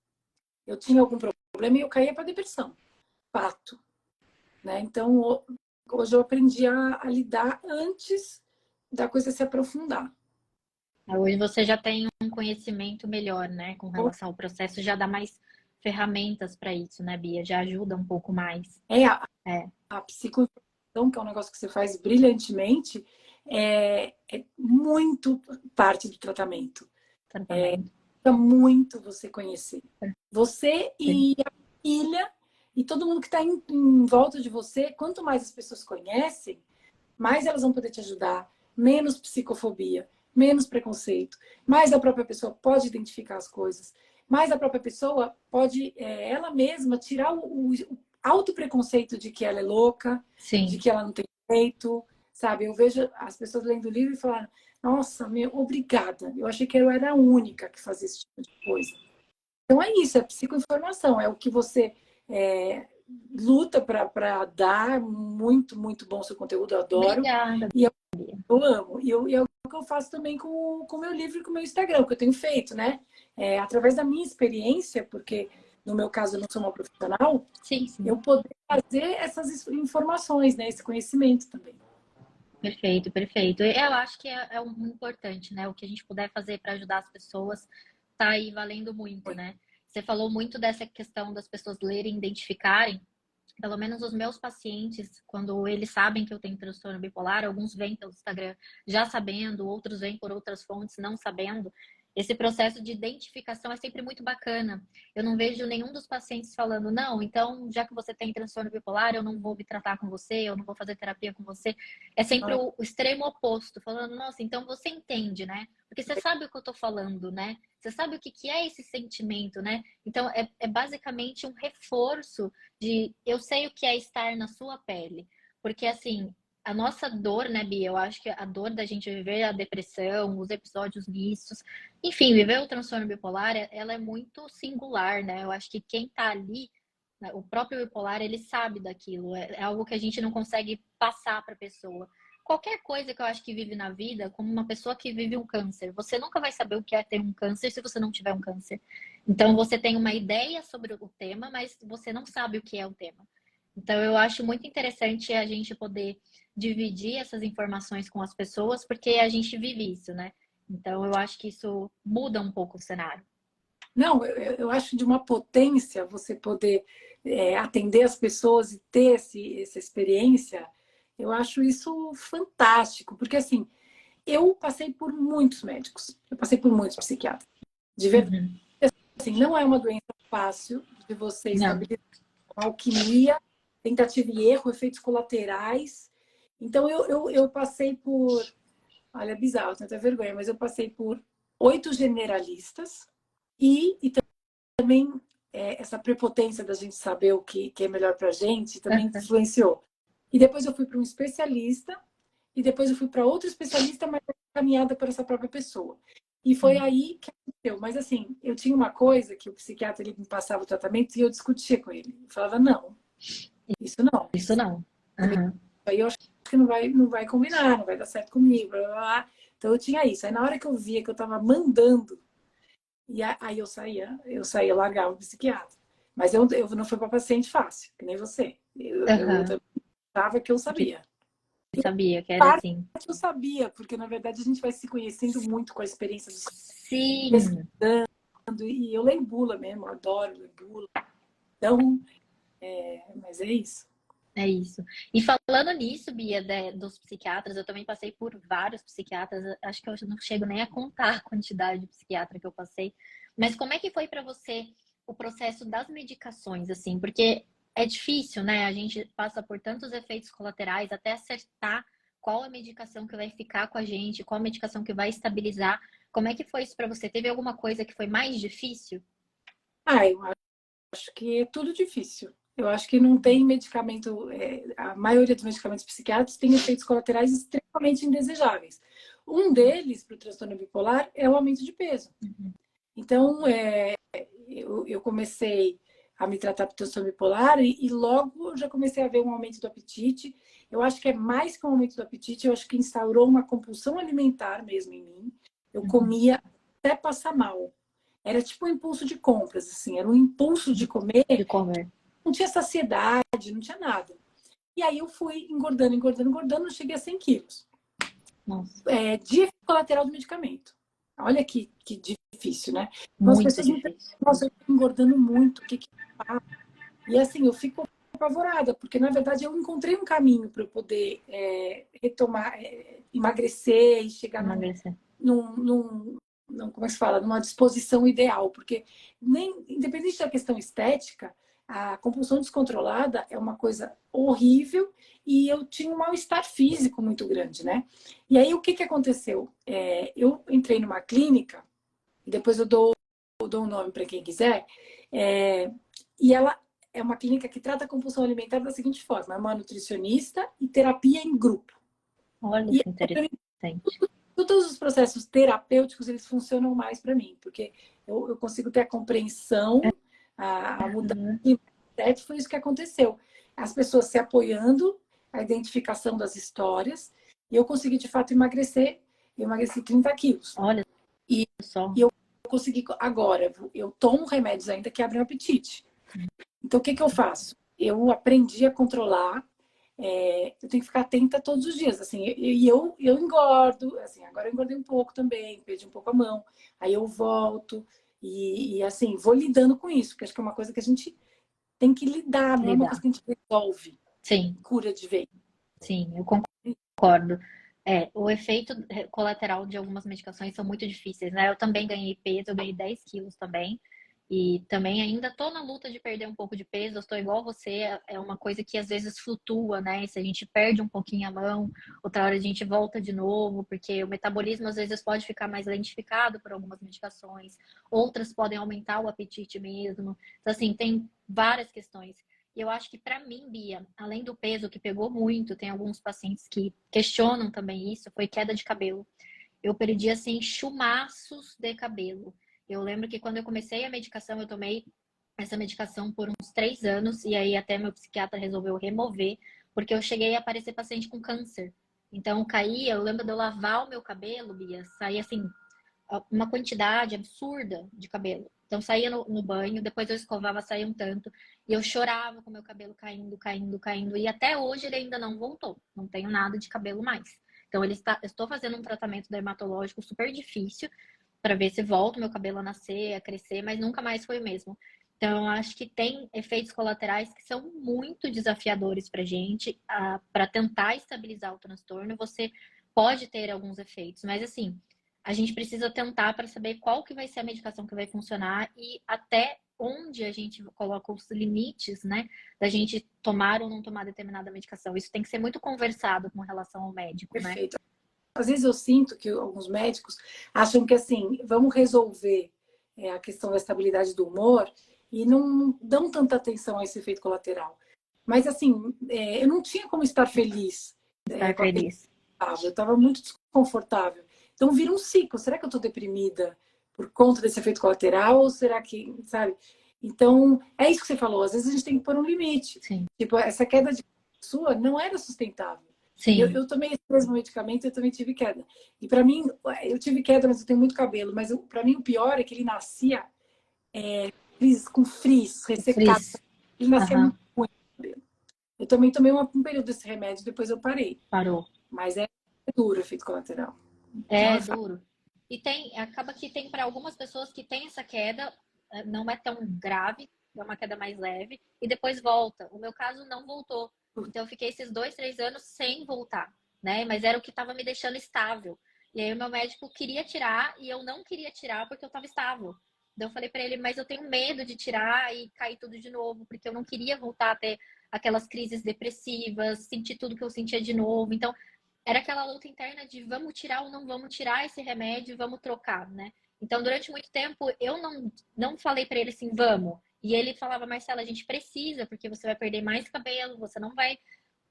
Speaker 1: eu tinha algum problema e eu caía para depressão. Fato, né? Então, hoje eu aprendi a lidar antes da coisa se aprofundar.
Speaker 2: Hoje você já tem um conhecimento melhor, né, com relação ao processo, já dá mais ferramentas para isso, né, Bia? Já ajuda um pouco mais.
Speaker 1: É
Speaker 2: É,
Speaker 1: a psicoeducação, que é um negócio que você faz brilhantemente, é muito parte do tratamento.
Speaker 2: tratamento.
Speaker 1: É muito você conhecer. Você e a filha e todo mundo que está em volta de você, quanto mais as pessoas conhecem, mais elas vão poder te ajudar, menos psicofobia, menos preconceito, mais a própria pessoa pode identificar as coisas, mais a própria pessoa pode, ela mesma, tirar o auto-preconceito de que ela é louca, de
Speaker 2: Sim.
Speaker 1: que ela não tem jeito, sabe? Eu vejo as pessoas lendo o livro e falando, nossa, meu, obrigada, eu achei que eu era a única que fazia esse tipo de coisa. Então é isso, é psicoinformação, é o que você é, luta para dar, muito, muito bom seu conteúdo, eu adoro.
Speaker 2: Obrigada,
Speaker 1: E
Speaker 2: Bia.
Speaker 1: eu amo. E é o que eu faço também com o meu livro e com o meu Instagram, que eu tenho feito, né? Através da minha experiência, porque no meu caso eu não sou uma profissional,
Speaker 2: Sim, sim.
Speaker 1: eu poder trazer essas informações, né? Esse conhecimento também.
Speaker 2: Perfeito, perfeito. Eu acho que é um importante, né? O que a gente puder fazer para ajudar as pessoas tá aí valendo muito, né? Você falou muito dessa questão das pessoas lerem, identificarem. Pelo menos os meus pacientes, quando eles sabem que eu tenho transtorno bipolar, alguns vêm pelo Instagram já sabendo, outros vêm por outras fontes não sabendo. Esse processo de identificação é sempre muito bacana. Eu não vejo nenhum dos pacientes falando, não, então, já que você tem transtorno bipolar, eu não vou me tratar com você, eu não vou fazer terapia com você. É sempre o extremo oposto, falando, nossa, então você entende, né? Porque você sabe o que eu tô falando, né? Você sabe o que é esse sentimento, né? Então, é basicamente um reforço de eu sei o que é estar na sua pele. Porque, assim, a nossa dor, né, Bia? Eu acho que a dor da gente viver a depressão, os episódios mistos, enfim, viver o transtorno bipolar, ela é muito singular, né? Eu acho que quem tá ali, né, o próprio bipolar, ele sabe daquilo. É algo que a gente não consegue passar para a pessoa. Qualquer coisa que eu acho que vive na vida, como uma pessoa que vive um câncer, você nunca vai saber o que é ter um câncer se você não tiver um câncer. Então, você tem uma ideia sobre o tema, mas você não sabe o que é o tema. Então, eu acho muito interessante a gente poder dividir essas informações com as pessoas, porque a gente vive isso, né? Então, eu acho que isso muda um pouco o cenário.
Speaker 1: Não, eu acho de uma potência você poder atender as pessoas e ter essa experiência. Eu acho isso fantástico, porque assim, eu passei por muitos médicos, eu passei por muitos psiquiatras. De verdade,
Speaker 2: Uhum.
Speaker 1: assim, não é uma doença fácil de você
Speaker 2: Não.
Speaker 1: estabilizar. Uma alquimia, tentativa e erro, efeitos colaterais. Então, eu passei por. Olha, é bizarro, tenho até vergonha, mas eu passei por 8 generalistas e também essa prepotência da gente saber o que é melhor para a gente também
Speaker 2: Uhum.
Speaker 1: influenciou. E depois eu fui para um especialista, e depois eu fui para outro especialista, mas caminhada por essa própria pessoa. E foi
Speaker 2: Sim.
Speaker 1: aí que aconteceu. Mas assim, eu tinha uma coisa que o psiquiatra ele me passava o tratamento e eu discutia com ele. Eu falava, não, isso não.
Speaker 2: Isso não. Uhum.
Speaker 1: Aí eu acho que não vai combinar, não vai dar certo comigo. Blá, blá, blá. Então eu tinha isso. Aí na hora que eu via que eu estava mandando, e aí eu saía, largava o psiquiatra. Mas eu não fui para paciente fácil, que nem você. Eu
Speaker 2: Uhum.
Speaker 1: também achava que eu
Speaker 2: Que
Speaker 1: sabia.
Speaker 2: sabia que era
Speaker 1: Parte
Speaker 2: assim.
Speaker 1: eu sabia, porque na verdade a gente vai se conhecendo muito com a experiência dos
Speaker 2: Sim.
Speaker 1: pesquisando, e eu leio bula mesmo, eu adoro ler bula. Então, mas é isso.
Speaker 2: É isso. E falando nisso, Bia, dos psiquiatras, eu também passei por vários psiquiatras. Acho que eu não chego nem a contar a quantidade de psiquiatra que eu passei. Mas como é que foi para você o processo das medicações, assim? Porque é difícil, né? A gente passa por tantos efeitos colaterais até acertar qual a medicação que vai ficar com a gente, qual a medicação que vai estabilizar. Como é que foi isso para você? Teve alguma coisa que foi mais difícil?
Speaker 1: Eu acho que é tudo difícil. Eu acho que não tem medicamento, a maioria dos medicamentos psiquiátricos tem efeitos colaterais extremamente indesejáveis. Um deles, para o transtorno bipolar, é o aumento de peso.
Speaker 2: Uhum.
Speaker 1: Então, eu comecei a me tratar para transtorno bipolar e logo eu já comecei a ver um aumento do apetite. Eu acho que é mais que um aumento do apetite, eu acho que instaurou uma compulsão alimentar mesmo em mim. Eu
Speaker 2: Uhum.
Speaker 1: comia até passar mal. Era tipo um impulso de compras, assim, era um impulso de comer,
Speaker 2: De comer.
Speaker 1: não tinha saciedade, não tinha nada. E aí eu fui engordando, engordando, engordando, cheguei a 100 quilos.
Speaker 2: Nossa,
Speaker 1: De efeito colateral do medicamento. Olha que difícil, né? Então as
Speaker 2: muito
Speaker 1: pessoas me perguntam,
Speaker 2: difícil.
Speaker 1: nossa, eu tô engordando muito, o que eu faço? E assim, eu fico apavorada, porque na verdade eu encontrei um caminho para eu poder retomar, emagrecer e chegar
Speaker 2: Emagrecer.
Speaker 1: num, num, como é que se fala? Numa disposição ideal, porque independente da questão estética, a compulsão descontrolada é uma coisa horrível e eu tinha um mal-estar físico muito grande, né? E aí o que aconteceu? Eu entrei numa clínica, e depois eu dou um nome para quem quiser, e ela é uma clínica que trata a compulsão alimentar da seguinte forma: é uma nutricionista e terapia em grupo.
Speaker 2: Olha
Speaker 1: E
Speaker 2: que interessante.
Speaker 1: todos os processos terapêuticos eles funcionam mais para mim, porque eu consigo ter a compreensão, a mudança
Speaker 2: Uhum.
Speaker 1: de mindset. Foi isso que aconteceu. As pessoas se apoiando, a identificação das histórias, e eu consegui de fato emagrecer. Eu emagreci 30 quilos.
Speaker 2: Olha
Speaker 1: E
Speaker 2: só.
Speaker 1: consegui agora, eu tomo remédios ainda que abrem o apetite. Então, o que eu faço? Eu aprendi a controlar, eu tenho que ficar atenta todos os dias, assim, e eu engordo, assim, agora eu engordei um pouco também, perdi um pouco a mão, aí eu volto, assim, vou lidando com isso, porque acho que é uma coisa que a gente tem que lidar, não é uma coisa
Speaker 2: Lidar.
Speaker 1: que a gente resolve,
Speaker 2: Sim,
Speaker 1: cura de vez.
Speaker 2: sim, eu concordo. O efeito colateral de algumas medicações são muito difíceis, né? Eu também ganhei peso, eu ganhei 10 quilos também. E também ainda tô na luta de perder um pouco de peso, eu estou igual você, é uma coisa que às vezes flutua, né? Se a gente perde um pouquinho a mão, outra hora a gente volta de novo, porque o metabolismo às vezes pode ficar mais lentificado por algumas medicações, outras podem aumentar o apetite mesmo. Então, assim, tem várias questões. E eu acho que para mim, Bia, além do peso que pegou muito, tem alguns pacientes que questionam também isso, foi queda de cabelo. Eu perdi, assim, chumaços de cabelo. Eu lembro que quando eu comecei a medicação, eu tomei essa medicação por uns 3 anos, e aí até meu psiquiatra resolveu remover, porque eu cheguei a aparecer paciente com câncer. Então, caía, eu lembro de eu lavar o meu cabelo, Bia, saía assim, uma quantidade absurda de cabelo. Então, saía no banho, depois eu escovava, saía um tanto, e eu chorava com o meu cabelo caindo, caindo, caindo, e até hoje ele ainda não voltou, não tenho nada de cabelo mais. Então, eu estou fazendo um tratamento dermatológico super difícil para ver se volta o meu cabelo a nascer, a crescer, mas nunca mais foi o mesmo. Então, eu acho que tem efeitos colaterais que são muito desafiadores para a gente, para tentar estabilizar o transtorno. Você pode ter alguns efeitos, mas assim, a gente precisa tentar para saber qual que vai ser a medicação que vai funcionar e até onde a gente coloca os limites, né, da gente tomar ou não tomar determinada medicação. Isso tem que ser muito conversado com relação ao médico, né?
Speaker 1: Perfeito. Às vezes eu sinto que alguns médicos acham que, assim, vamos resolver a questão da estabilidade do humor e não dão tanta atenção a esse efeito colateral. Mas, assim, eu não tinha como estar feliz
Speaker 2: Estar
Speaker 1: com aquele
Speaker 2: feliz.
Speaker 1: resultado. Eu estava muito desconfortável. Então, vira um ciclo. Será que eu estou deprimida por conta desse efeito colateral? Ou será que, sabe? Então, é isso que você falou. Às vezes a gente tem que pôr um limite.
Speaker 2: Sim.
Speaker 1: Tipo, essa queda de sua não era sustentável.
Speaker 2: Sim.
Speaker 1: Eu tomei esse mesmo medicamento, eu também tive queda. E para mim, eu tive queda, mas eu tenho muito cabelo. Mas para mim, o pior é que ele nascia com frizz,
Speaker 2: O
Speaker 1: ressecado.
Speaker 2: frizz.
Speaker 1: Ele nascia
Speaker 2: Aham.
Speaker 1: muito ruim o cabelo. Eu também tomei um período desse remédio, depois eu parei.
Speaker 2: Parou.
Speaker 1: Mas é duro o efeito colateral. Não
Speaker 2: É
Speaker 1: é fácil.
Speaker 2: duro. E acaba que tem para algumas pessoas que tem essa queda, não é tão grave, é uma queda mais leve, e depois volta. O meu caso não voltou. Então eu fiquei esses 2, 3 anos sem voltar, né? Mas era o que estava me deixando estável. E aí o meu médico queria tirar e eu não queria tirar porque eu estava estável. Então eu falei para ele, mas eu tenho medo de tirar e cair tudo de novo, porque eu não queria voltar a ter aquelas crises depressivas, sentir tudo que eu sentia de novo. Então era aquela luta interna de vamos tirar ou não vamos tirar esse remédio, vamos trocar, né? Então, durante muito tempo, eu não falei para ele assim, vamos. E ele falava, Marcela, a gente precisa, porque você vai perder mais cabelo, você não vai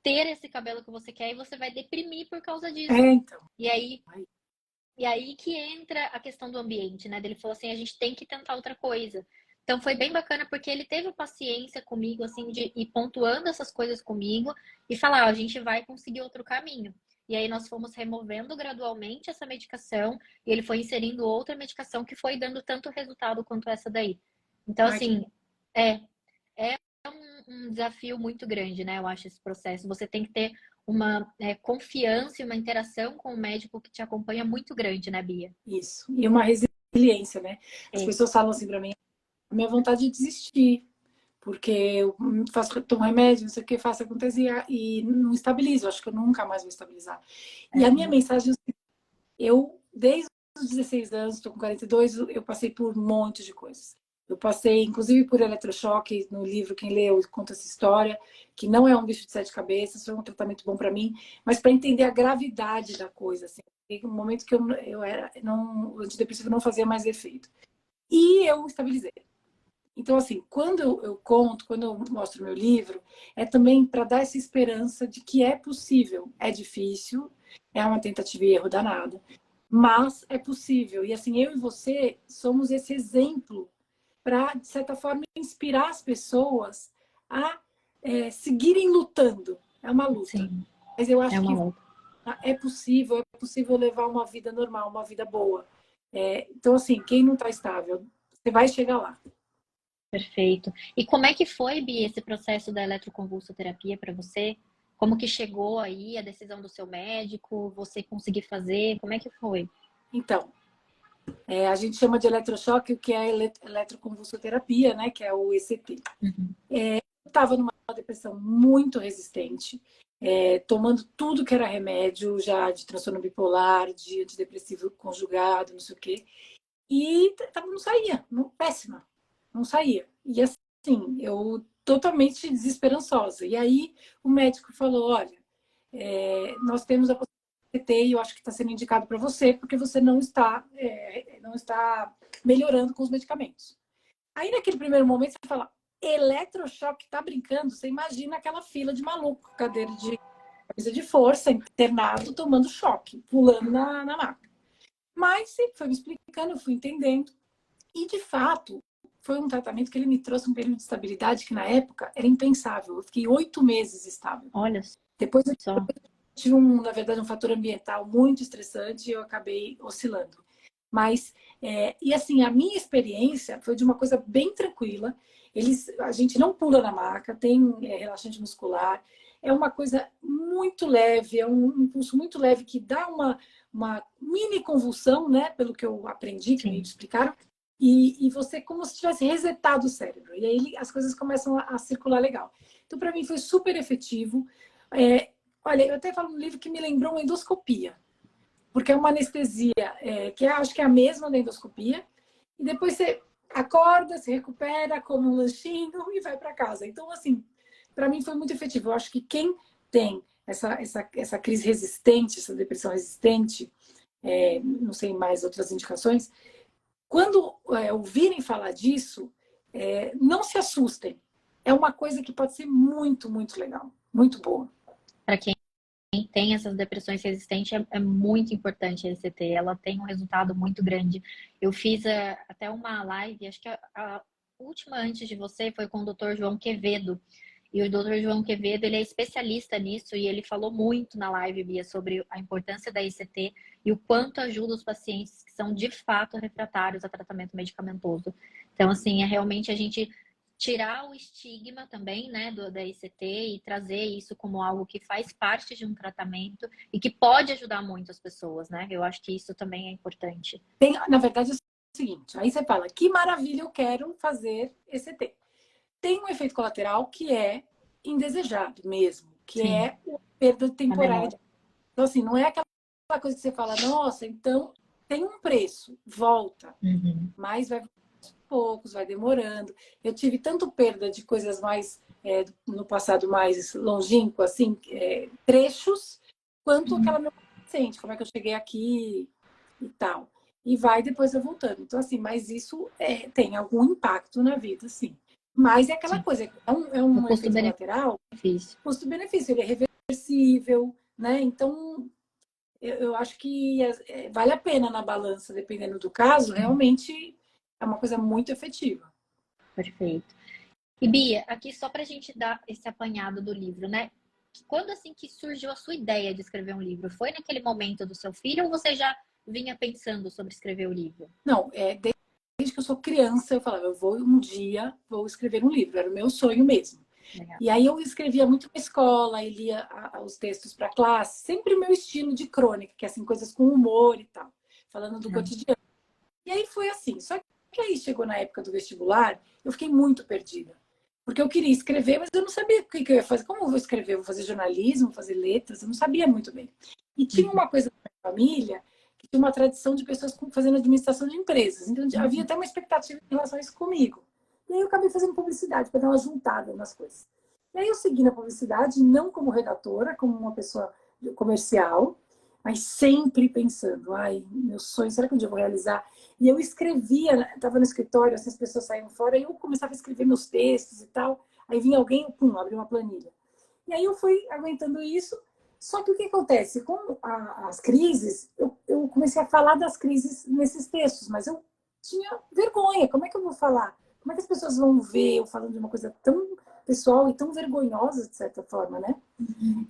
Speaker 2: ter esse cabelo que você quer e você vai deprimir por causa disso.
Speaker 1: Então.
Speaker 2: E aí que entra a questão do ambiente, né? Ele falou assim, a gente tem que tentar outra coisa. Então foi bem bacana porque ele teve paciência comigo, assim, de ir pontuando essas coisas comigo e falar, ó, a gente vai conseguir outro caminho. E aí nós fomos removendo gradualmente essa medicação e ele foi inserindo outra medicação que foi dando tanto resultado quanto essa daí. Então,
Speaker 1: Ai, que...
Speaker 2: assim, é, um desafio muito grande, né? Eu acho esse processo. Você tem que ter uma confiança e uma interação com o médico que te acompanha muito grande, né, Bia?
Speaker 1: Isso. E uma resiliência, né? As
Speaker 2: É,
Speaker 1: pessoas falam assim para mim, a minha vontade de desistir. Porque eu tomo remédio, não sei o que, faço acontecer e não estabilizo. Acho que eu nunca mais vou estabilizar. E a minha mensagem é: eu, desde os 16 anos, estou com 42, eu passei por um monte de coisas. Eu passei, inclusive, por eletrochoque. No livro, quem leu conta essa história, que não é um bicho de sete cabeças, foi um tratamento bom para mim, mas para entender a gravidade da coisa. Assim, no momento que eu era, não, o antidepressivo não fazia mais efeito. E eu estabilizei. Então, assim, quando eu conto, quando eu mostro meu livro, é também para dar essa esperança de que é possível. É difícil, é uma tentativa e erro danada, mas é possível. E, assim, eu e você somos esse exemplo para, de certa forma, inspirar as pessoas a seguirem lutando. É uma luta.
Speaker 2: sim,
Speaker 1: Mas eu
Speaker 2: é
Speaker 1: acho
Speaker 2: uma
Speaker 1: que
Speaker 2: luta.
Speaker 1: é possível levar uma vida normal, uma vida boa. Então, assim, quem não está estável, você vai chegar lá.
Speaker 2: Perfeito. E como é que foi, Bia, esse processo da eletroconvulsoterapia para você? Como que chegou aí a decisão do seu médico? Você conseguir fazer? Como é que foi?
Speaker 1: Então, a gente chama de eletrochoque, o que é eletroconvulsoterapia, né? Que é o ECT.
Speaker 2: Uhum.
Speaker 1: Eu estava numa depressão muito resistente, tomando tudo que era remédio, já de transtorno bipolar, de antidepressivo conjugado, não sei o quê. E não saía, péssima, não saía. E assim, eu totalmente desesperançosa. E aí o médico falou: olha, nós temos a possibilidade de ter, e eu acho que está sendo indicado para você, porque você não está melhorando com os medicamentos. Aí naquele primeiro momento você fala: eletrochoque, tá brincando? Você imagina aquela fila de maluco, cadeira de camisa de força, internado, tomando choque, pulando na maca. Mas sempre foi me explicando, eu fui entendendo. E, de fato, foi um tratamento que ele me trouxe um período de estabilidade que, na época, era impensável. Eu fiquei 8 meses estável.
Speaker 2: Olha
Speaker 1: Depois eu
Speaker 2: só.
Speaker 1: tive, na verdade, um fator ambiental muito estressante e eu acabei oscilando. Mas, e assim, a minha experiência foi de uma coisa bem tranquila. A gente não pula na maca, tem relaxante muscular. É uma coisa muito leve, é um impulso muito leve que dá uma mini convulsão, né? Pelo que eu aprendi, que me
Speaker 2: Sim.
Speaker 1: explicaram. E você como se tivesse resetado o cérebro. E aí as coisas começam a circular legal. Então, para mim, foi super efetivo. Olha, eu até falo no livro que me lembrou uma endoscopia, porque é uma anestesia que acho que é a mesma da endoscopia, e depois você acorda, se recupera, come um lanchinho e vai para casa. Então, assim, para mim foi muito efetivo. Eu acho que quem tem essa crise resistente, essa depressão resistente, não sei mais outras indicações, quando ouvirem falar disso, não se assustem. É uma coisa que pode ser muito, muito legal, muito boa.
Speaker 2: Para quem tem essas depressões resistentes, é muito importante a ECT. Ela tem um resultado muito grande. Eu fiz até uma live, acho que a última antes de você foi com o Dr. João Quevedo. E o Dr. João Quevedo, ele é especialista nisso e ele falou muito na live, Bia, sobre a importância da ECT e o quanto ajuda os pacientes que são de fato refratários a tratamento medicamentoso. Então, assim, é realmente a gente tirar o estigma também, né, da ICT e trazer isso como algo que faz parte de um tratamento e que pode ajudar muito as pessoas, né? Eu acho que isso também é importante.
Speaker 1: Na verdade, é o seguinte, aí você fala, que maravilha, eu quero fazer ECT. Tem um efeito colateral que é indesejado mesmo, que
Speaker 2: Sim,
Speaker 1: é a perda
Speaker 2: a
Speaker 1: temporária.
Speaker 2: memória.
Speaker 1: Então, assim, não é aquela coisa que você fala, nossa, então tem um preço, volta,
Speaker 2: Uhum.
Speaker 1: mas vai aos poucos, vai demorando. Eu tive tanto perda de coisas mais, no passado mais longínquo, assim, trechos, quanto aquela
Speaker 2: Uhum.
Speaker 1: meu paciente, como é que eu cheguei aqui e tal. E vai depois voltando. Então, assim, mas isso tem algum impacto na vida, sim. Mas é aquela
Speaker 2: Sim,
Speaker 1: coisa, é
Speaker 2: o
Speaker 1: um efeito
Speaker 2: custo-benefício.
Speaker 1: colateral, custo-benefício, ele é reversível, né? Então, eu acho que vale a pena na balança, dependendo do caso, realmente é uma coisa muito efetiva.
Speaker 2: Perfeito. E Bia, aqui só para a gente dar esse apanhado do livro, né? Quando assim que surgiu a sua ideia de escrever um livro? Foi naquele momento do seu filho ou você já vinha pensando sobre escrever o livro?
Speaker 1: Não, desde que eu sou criança, eu falava, um dia vou escrever um livro, era o meu sonho mesmo.
Speaker 2: Legal.
Speaker 1: E aí eu escrevia muito na escola, e lia os textos para classe, sempre o meu estilo de crônica, que é assim, coisas com humor e tal, falando do cotidiano. E aí foi assim. Só que aí chegou na época do vestibular, eu fiquei muito perdida. Porque eu queria escrever, mas eu não sabia o que eu ia fazer. Como eu vou escrever? Eu vou fazer jornalismo, vou fazer letras? Eu não sabia muito bem. E tinha uma coisa na minha família que tinha uma tradição de pessoas fazendo administração de empresas. Então havia até uma expectativa em relação a isso comigo. E aí eu acabei fazendo publicidade para dar uma juntada nas coisas. E aí eu segui na publicidade, não como redatora, como uma pessoa comercial, mas sempre pensando, ai, meu sonho, será que um dia eu vou realizar? E eu escrevia, estava no escritório, assim, as pessoas saíam fora, e eu começava a escrever meus textos e tal. Aí vinha alguém, pum, abria uma planilha. E aí eu fui aguentando isso. Só que o que acontece? Com as crises, eu comecei a falar das crises nesses textos, mas eu tinha vergonha. Como é que eu vou falar? Como é que as pessoas vão ver eu falando de uma coisa tão pessoal e tão vergonhosa, de certa forma, né?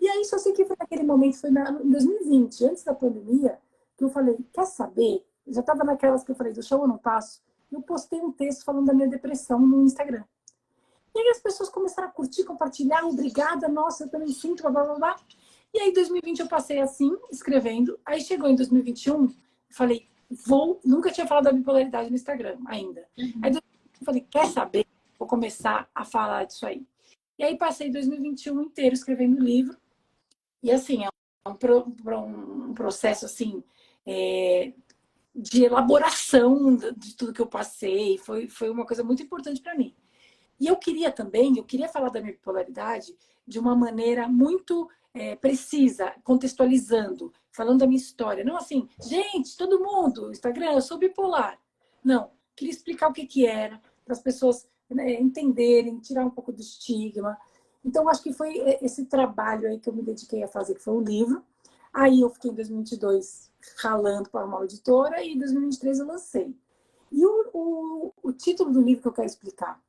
Speaker 1: E aí só sei que foi naquele momento, foi em 2020, antes da pandemia, que eu falei, quer saber? já estava naquelas que eu falei, do show eu não passo. Eu postei um texto falando da minha depressão no Instagram. E aí as pessoas começaram a curtir, compartilhar, obrigada, nossa, eu também sinto, blá, blá, blá, blá. E aí, em 2020, eu passei assim, escrevendo. Aí chegou em 2021, eu falei, nunca tinha falado da bipolaridade no Instagram ainda. Aí eu falei, quer saber? Vou começar a falar disso aí. E aí passei 2021 inteiro escrevendo livro. E assim, é um processo assim, de elaboração de tudo que eu passei. Foi uma coisa muito importante para mim. E eu queria falar da minha bipolaridade de uma maneira muito precisa, contextualizando, falando da minha história. Não assim, gente, todo mundo, Instagram, eu sou bipolar. Não, queria explicar o que era, para as pessoas, né, entenderem, tirar um pouco do estigma. Então, acho que foi esse trabalho aí que eu me dediquei a fazer, que foi o livro. Aí eu fiquei em 2022 ralando para uma editora e em 2023 eu lancei. E o título do livro que eu quero explicar,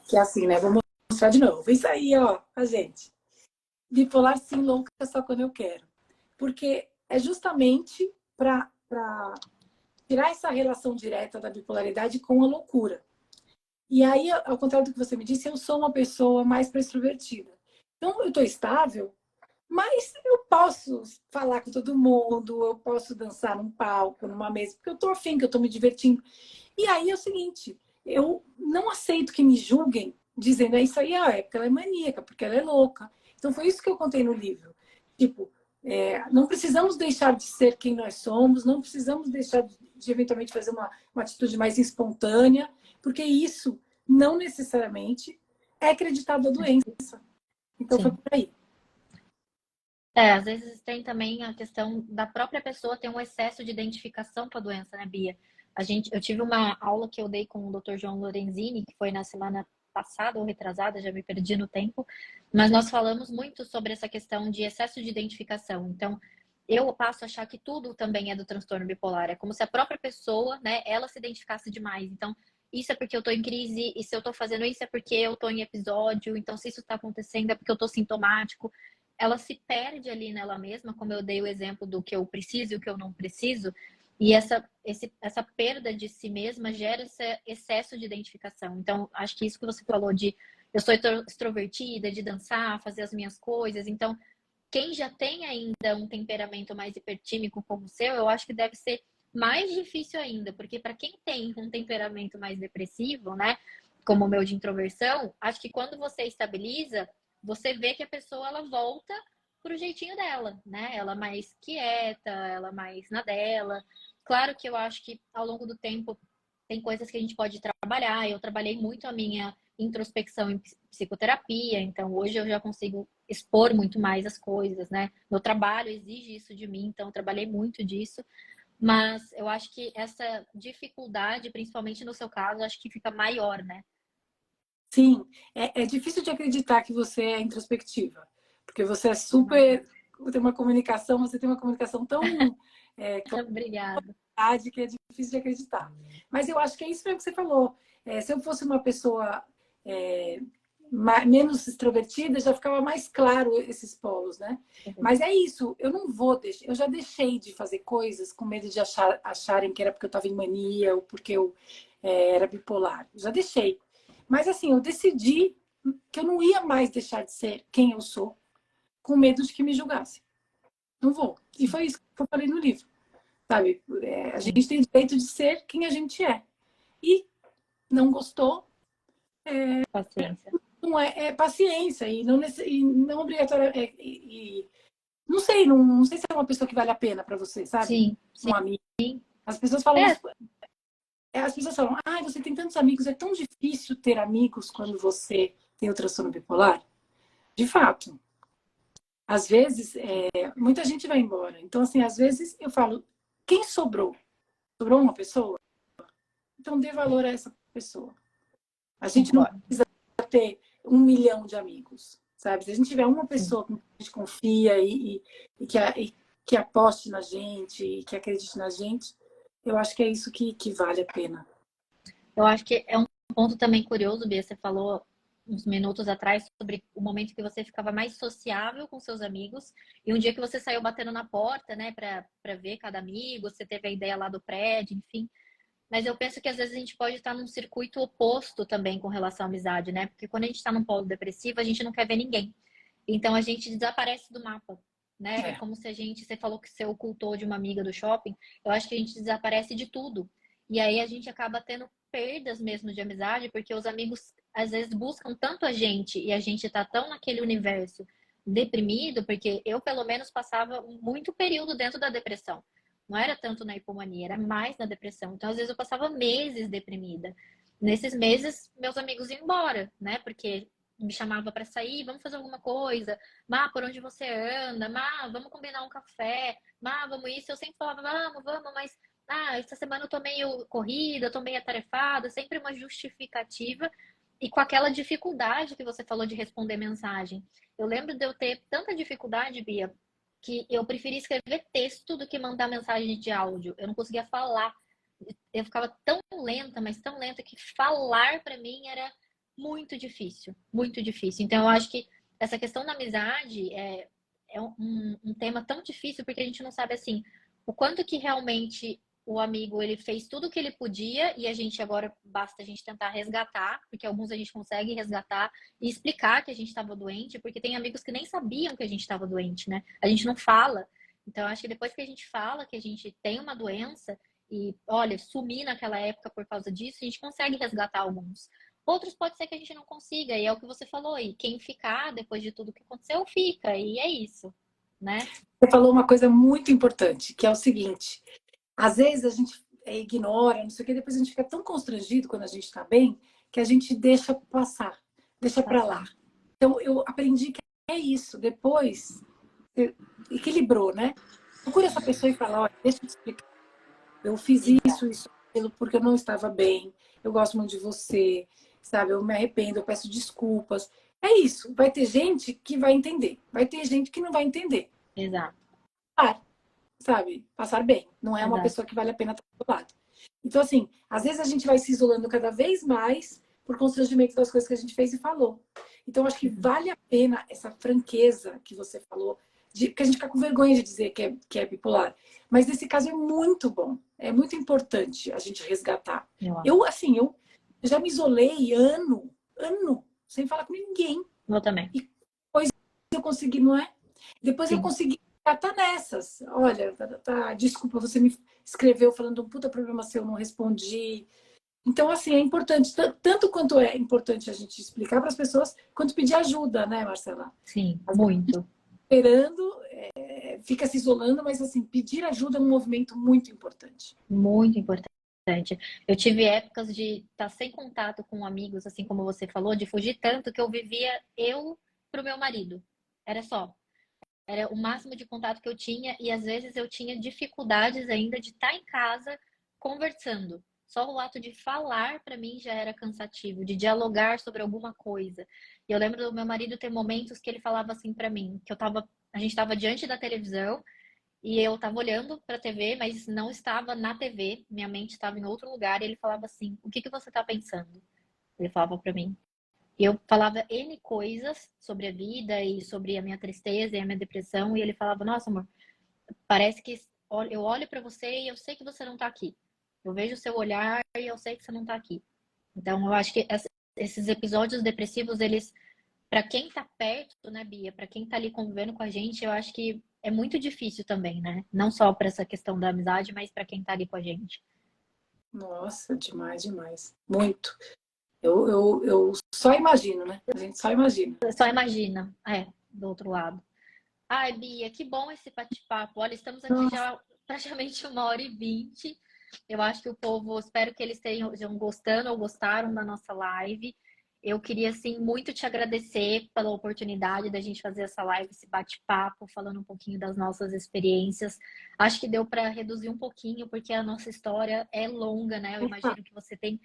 Speaker 1: que é assim, né? Vou mostrar de novo. Isso aí, ó, a gente. Bipolar sim, louca só quando eu quero. Porque é justamente para tirar essa relação direta da bipolaridade com a loucura. E aí, ao contrário do que você me disse, eu sou uma pessoa mais extrovertida. Então, eu estou estável, mas eu posso falar com todo mundo, eu posso dançar num palco, numa mesa, porque eu estou afim, que eu estou me divertindo. E aí é o seguinte, eu não aceito que me julguem dizendo, é isso aí, é porque ela é maníaca, porque ela é louca. Então foi isso que eu contei no livro. Tipo, não precisamos deixar de ser quem nós somos, não precisamos deixar de eventualmente fazer uma atitude mais espontânea, porque isso não necessariamente é acreditado a doença. Então foi
Speaker 2: Sim.
Speaker 1: por aí.
Speaker 2: Às vezes tem também a questão da própria pessoa ter um excesso de identificação com a doença, né, Bia? Eu tive uma aula que eu dei com o Dr. João Lorenzini, que foi na semana passada ou retrasada, já me perdi no tempo, mas nós falamos muito sobre essa questão de excesso de identificação. Então, eu passo a achar que tudo também é do transtorno bipolar. É como se a própria pessoa, né, ela se identificasse demais. Então, isso é porque eu tô em crise, e se eu tô fazendo isso é porque eu tô em episódio, então se isso tá acontecendo é porque eu tô sintomático. Ela se perde ali nela mesma, como eu dei o exemplo do que eu preciso e o que eu não preciso, e essa perda de si mesma gera esse excesso de identificação. Então, acho que isso que você falou de eu sou extrovertida, de dançar, fazer as minhas coisas. Então, quem já tem ainda um temperamento mais hipertímico como o seu, eu acho que deve ser mais difícil ainda, porque para quem tem um temperamento mais depressivo, né, como o meu de introversão, acho que quando você estabiliza, você vê que a pessoa ela volta pro jeitinho dela, né? Ela mais quieta, ela mais na dela. Claro que eu acho que ao longo do tempo tem coisas que a gente pode trabalhar. Eu trabalhei muito a minha introspecção em psicoterapia, então hoje eu já consigo expor muito mais as coisas, né? Meu trabalho exige isso de mim, então eu trabalhei muito disso. Mas eu acho que essa dificuldade, principalmente no seu caso, acho que fica maior, né?
Speaker 1: Sim, é difícil de acreditar que você é introspectiva, porque você é
Speaker 2: Imagina.
Speaker 1: super. Você tem uma comunicação tão
Speaker 2: Obrigada.
Speaker 1: clara que é difícil de acreditar. Mas eu acho que é isso mesmo que você falou. Se eu fosse uma pessoa é, menos extrovertida, já ficava mais claro esses polos, né? Mas é isso, eu não vou deixar. Eu já deixei de fazer coisas com medo de acharem que era porque eu estava em mania ou porque eu era bipolar. Já deixei. Mas assim, eu decidi que eu não ia mais deixar de ser quem eu sou, com medo de que me julgassem. Não vou. E
Speaker 2: Sim,
Speaker 1: foi isso que eu falei no livro, sabe? A
Speaker 2: sim.
Speaker 1: gente tem direito de ser quem a gente é. E não gostou,
Speaker 2: Paciência.
Speaker 1: não é paciência e não obrigatória. Não sei, não sei se é uma pessoa que vale a pena para você, sabe?
Speaker 2: Sim, sim.
Speaker 1: Um amigo. As pessoas falam
Speaker 2: É,
Speaker 1: isso. As pessoas falam, você tem tantos amigos, é tão difícil ter amigos quando você tem o transtorno bipolar. De fato, às vezes, muita gente vai embora. Então, assim, às vezes eu falo, quem sobrou? Sobrou uma pessoa? Então, dê valor a essa pessoa. A gente não
Speaker 2: concordo.
Speaker 1: precisa ter 1 milhão de amigos, sabe? Se a gente tiver uma
Speaker 2: Sim.
Speaker 1: pessoa com que a gente confia que aposte na gente e que acredite na gente, eu acho que é isso que vale a pena.
Speaker 2: Eu acho que é um ponto também curioso, Bia, você falou. uns minutos atrás sobre o momento que você ficava mais sociável com seus amigos e um dia que você saiu batendo na porta, né, para ver cada amigo, você teve a ideia lá do prédio, enfim. Mas eu penso que às vezes a gente pode estar num circuito oposto também com relação à amizade, né? Porque quando a gente está num polo depressivo, a gente não quer ver ninguém. Então a gente desaparece do mapa, né? É
Speaker 1: É,
Speaker 2: como se a gente, você falou que você ocultou de uma amiga do shopping, eu acho que a gente desaparece de tudo. E aí a gente acaba tendo perdas mesmo de amizade, porque os amigos às vezes buscam tanto a gente e a gente tá tão naquele universo deprimido, porque eu pelo menos passava muito período dentro da depressão. Não era tanto na hipomania, era mais na depressão. Então, às vezes, eu passava meses deprimida. Nesses meses, meus amigos iam embora, né? Porque me chamava para sair, vamos fazer alguma coisa. Má, por onde você anda? Má, vamos combinar um café. Má, vamos isso. Eu sempre falava, vamos, mas essa semana eu tô meio corrida, eu tô meio atarefada, sempre uma justificativa. E com aquela dificuldade que você falou de responder mensagem. Eu lembro de eu ter tanta dificuldade, Bia, que eu preferia escrever texto do que mandar mensagem de áudio. Eu não conseguia falar. Eu ficava tão lenta, mas tão lenta que falar para mim era muito difícil, muito difícil. Então eu acho que essa questão da amizade é um tema tão difícil porque a gente não sabe assim o quanto que realmente o amigo ele fez tudo o que ele podia e a gente agora basta a gente tentar resgatar, porque alguns a gente consegue resgatar e explicar que a gente estava doente, porque tem amigos que nem sabiam que a gente estava doente, né? A gente não fala. Então, acho que depois que a gente fala que a gente tem uma doença e, olha, sumir naquela época por causa disso, a gente consegue resgatar alguns. Outros pode ser que a gente não consiga, e é o que você falou. E quem ficar depois de tudo que aconteceu, fica. E é isso, né?
Speaker 1: você falou uma coisa muito importante, que é o seguinte: às vezes a gente ignora, não sei o quê, depois a gente fica tão constrangido quando a gente está bem, que a gente deixa passar, deixa para lá.
Speaker 2: Passar.
Speaker 1: Então eu aprendi que é isso. Depois equilibrou, né? Procura essa pessoa e fala: olha, deixa eu te explicar. Eu fiz
Speaker 2: Exato.
Speaker 1: isso, aquilo, porque eu não estava bem. Eu gosto muito de você, sabe? Eu me arrependo, eu peço desculpas. É isso. Vai ter gente que vai entender, vai ter gente que não vai entender.
Speaker 2: Exato.
Speaker 1: Claro, sabe? Passar bem. Não é uma
Speaker 2: Exato.
Speaker 1: pessoa que vale a pena estar do lado. Então, assim, às vezes a gente vai se isolando cada vez mais por constrangimento das coisas que a gente fez e falou. Então, acho que vale a pena essa franqueza que você falou, porque a gente fica com vergonha de dizer que é bipolar. Mas nesse caso é muito bom, é muito importante a gente resgatar.
Speaker 2: Eu acho.
Speaker 1: Eu já me isolei ano, sem falar com ninguém.
Speaker 2: Eu também.
Speaker 1: E depois eu consegui, não é? Depois eu
Speaker 2: Sim.
Speaker 1: consegui tá nessas. Olha, desculpa, você me escreveu falando um puta problema seu, eu não respondi. Então, assim, é importante, tanto quanto é importante a gente explicar para as pessoas, quanto pedir ajuda, né, Marcela?
Speaker 2: Sim,
Speaker 1: Às vezes,
Speaker 2: muito.
Speaker 1: esperando, fica se isolando, mas, assim, pedir ajuda é um movimento muito importante.
Speaker 2: Muito importante. Eu tive épocas de estar sem contato com amigos, assim como você falou, de fugir tanto que eu vivia eu pro meu marido. Era só. Era o máximo de contato que eu tinha e às vezes eu tinha dificuldades ainda de estar em casa conversando. Só o ato de falar para mim já era cansativo, de dialogar sobre alguma coisa. E eu lembro do meu marido ter momentos que ele falava assim para mim, que a gente estava diante da televisão e eu estava olhando para a TV, mas não estava na TV, minha mente estava em outro lugar e ele falava assim: "O que que você está pensando?" Ele falava para mim. E eu falava N coisas sobre a vida e sobre a minha tristeza e a minha depressão. E ele falava: Nossa, amor, parece que eu olho para você e eu sei que você não tá aqui. Eu vejo o seu olhar e eu sei que você não tá aqui. Então, eu acho que esses episódios depressivos, eles, para quem tá perto, né, Bia, para quem tá ali convivendo com a gente, eu acho que é muito difícil também, né? Não só para essa questão da amizade, mas para quem tá ali com a gente.
Speaker 1: Nossa, demais, demais. Muito. Eu só imagino, né? A gente só imagina.
Speaker 2: Só imagina, do outro lado. Ai, Bia, que bom esse bate-papo. Olha, estamos aqui
Speaker 1: Nossa,
Speaker 2: já praticamente 1h20. Eu acho que o povo, espero que eles estejam gostando ou gostaram da nossa live. Eu queria, assim, muito te agradecer pela oportunidade da gente fazer essa live, esse bate-papo, falando um pouquinho das nossas experiências. Acho que deu para reduzir um pouquinho, porque a nossa história é longa, né? Eu
Speaker 1: opa,
Speaker 2: imagino que você tem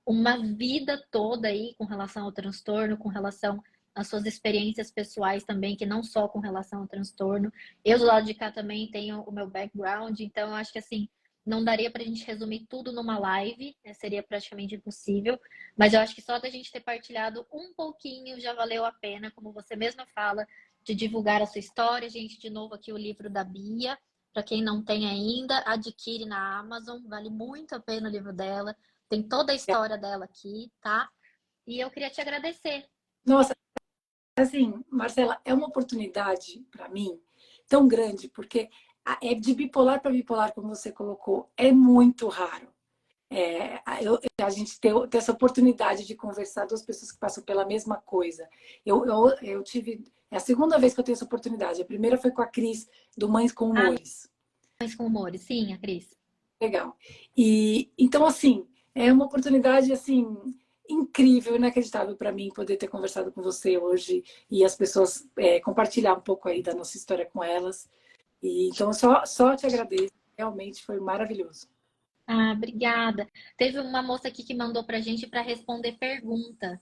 Speaker 2: uma vida toda aí com relação ao transtorno, com relação às suas experiências pessoais também, que não só com relação ao transtorno. Eu do lado de cá também tenho o meu background, então eu acho que assim, Não daria para a gente resumir tudo numa live, né? Seria praticamente impossível. Mas eu acho que só da gente ter partilhado um pouquinho já valeu a pena, como você mesma fala, de divulgar a sua história. Gente, de novo aqui o livro da Bia. Para quem não tem ainda, adquire na Amazon. Vale muito a pena o livro dela. Tem toda a história dela aqui, tá? E eu queria te agradecer.
Speaker 1: Nossa, assim, Marcela, é uma oportunidade para mim tão grande, porque é de bipolar para bipolar, como você colocou, é muito raro. A gente ter essa oportunidade de conversar, duas pessoas que passam pela mesma coisa. Eu tive. É a segunda vez que eu tenho essa oportunidade. A primeira foi com a Cris, do Mães com
Speaker 2: Ah,
Speaker 1: Humores.
Speaker 2: Mães com Humores. Sim, a Cris.
Speaker 1: Legal. E então, assim, é uma oportunidade assim incrível, inacreditável para mim poder ter conversado com você hoje e as pessoas compartilhar um pouco aí da nossa história com elas. E então, só te agradeço. Realmente foi maravilhoso.
Speaker 2: Ah, obrigada. Teve uma moça aqui que mandou pra gente para responder pergunta.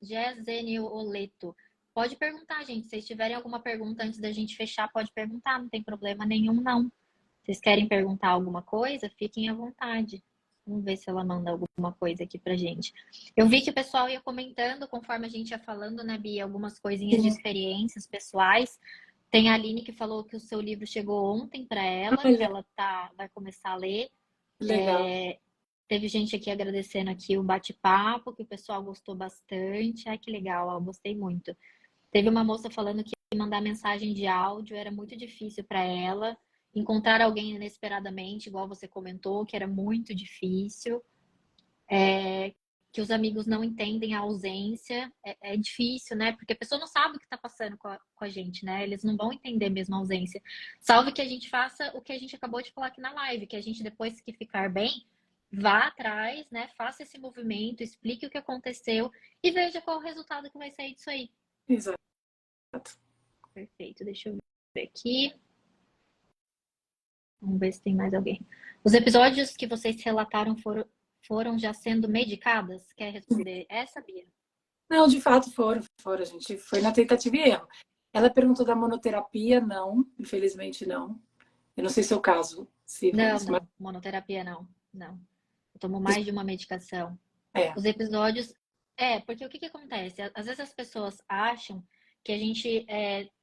Speaker 2: Gésenia Oleto. Pode perguntar, gente. Se vocês tiverem alguma pergunta antes da gente fechar, pode perguntar, não tem problema nenhum, não. Vocês querem perguntar alguma coisa? Fiquem à vontade. Vamos ver se ela manda alguma coisa aqui pra gente. Eu vi que o pessoal ia comentando conforme a gente ia falando, né, Bia? Algumas coisinhas de
Speaker 1: Sim.
Speaker 2: experiências pessoais. Tem a Aline que falou que o seu livro chegou ontem para ela, que
Speaker 1: Olha,
Speaker 2: ela vai começar a ler.
Speaker 1: legal.
Speaker 2: Teve gente aqui agradecendo aqui o bate-papo, que o pessoal gostou bastante. Ai, que legal, ó, gostei muito. Teve uma moça falando que mandar mensagem de áudio era muito difícil para ela. Encontrar alguém inesperadamente, igual você comentou, que era muito difícil. Que os amigos não entendem a ausência. É difícil, né? Porque a pessoa não sabe o que está passando com a gente, né? Eles não vão entender mesmo a ausência. Salve que a gente faça o que a gente acabou de falar aqui na live, que a gente, depois que ficar bem, vá atrás, né? Faça esse movimento, explique o que aconteceu e veja qual o resultado que vai sair disso aí.
Speaker 1: Exato.
Speaker 2: Perfeito, deixa eu ver aqui. Vamos ver se tem mais alguém. Os episódios que vocês relataram foram já sendo medicadas? Quer responder essa, Bia?
Speaker 1: Não, de fato foram. A gente foi na tentativa e erro. Ela perguntou da monoterapia, não, infelizmente não. Eu não sei se é o caso, se foi
Speaker 2: Não,
Speaker 1: isso, mas
Speaker 2: não. Monoterapia não. Não. Eu tomo mais de uma medicação.
Speaker 1: é,
Speaker 2: Os episódios. Porque o que que acontece? Às vezes as pessoas acham que a gente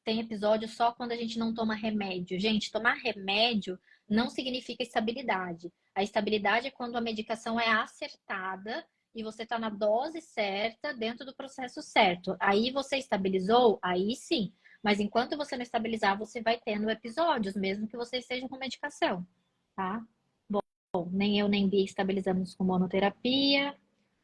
Speaker 2: tem episódio só quando a gente não toma remédio. Gente, tomar remédio não significa estabilidade. A estabilidade é quando a medicação é acertada e você está na dose certa, dentro do processo certo. Aí você estabilizou, aí sim. Mas enquanto você não estabilizar, você vai tendo episódios, mesmo que você esteja com medicação, tá? Bom, nem eu nem Bia estabilizamos com monoterapia.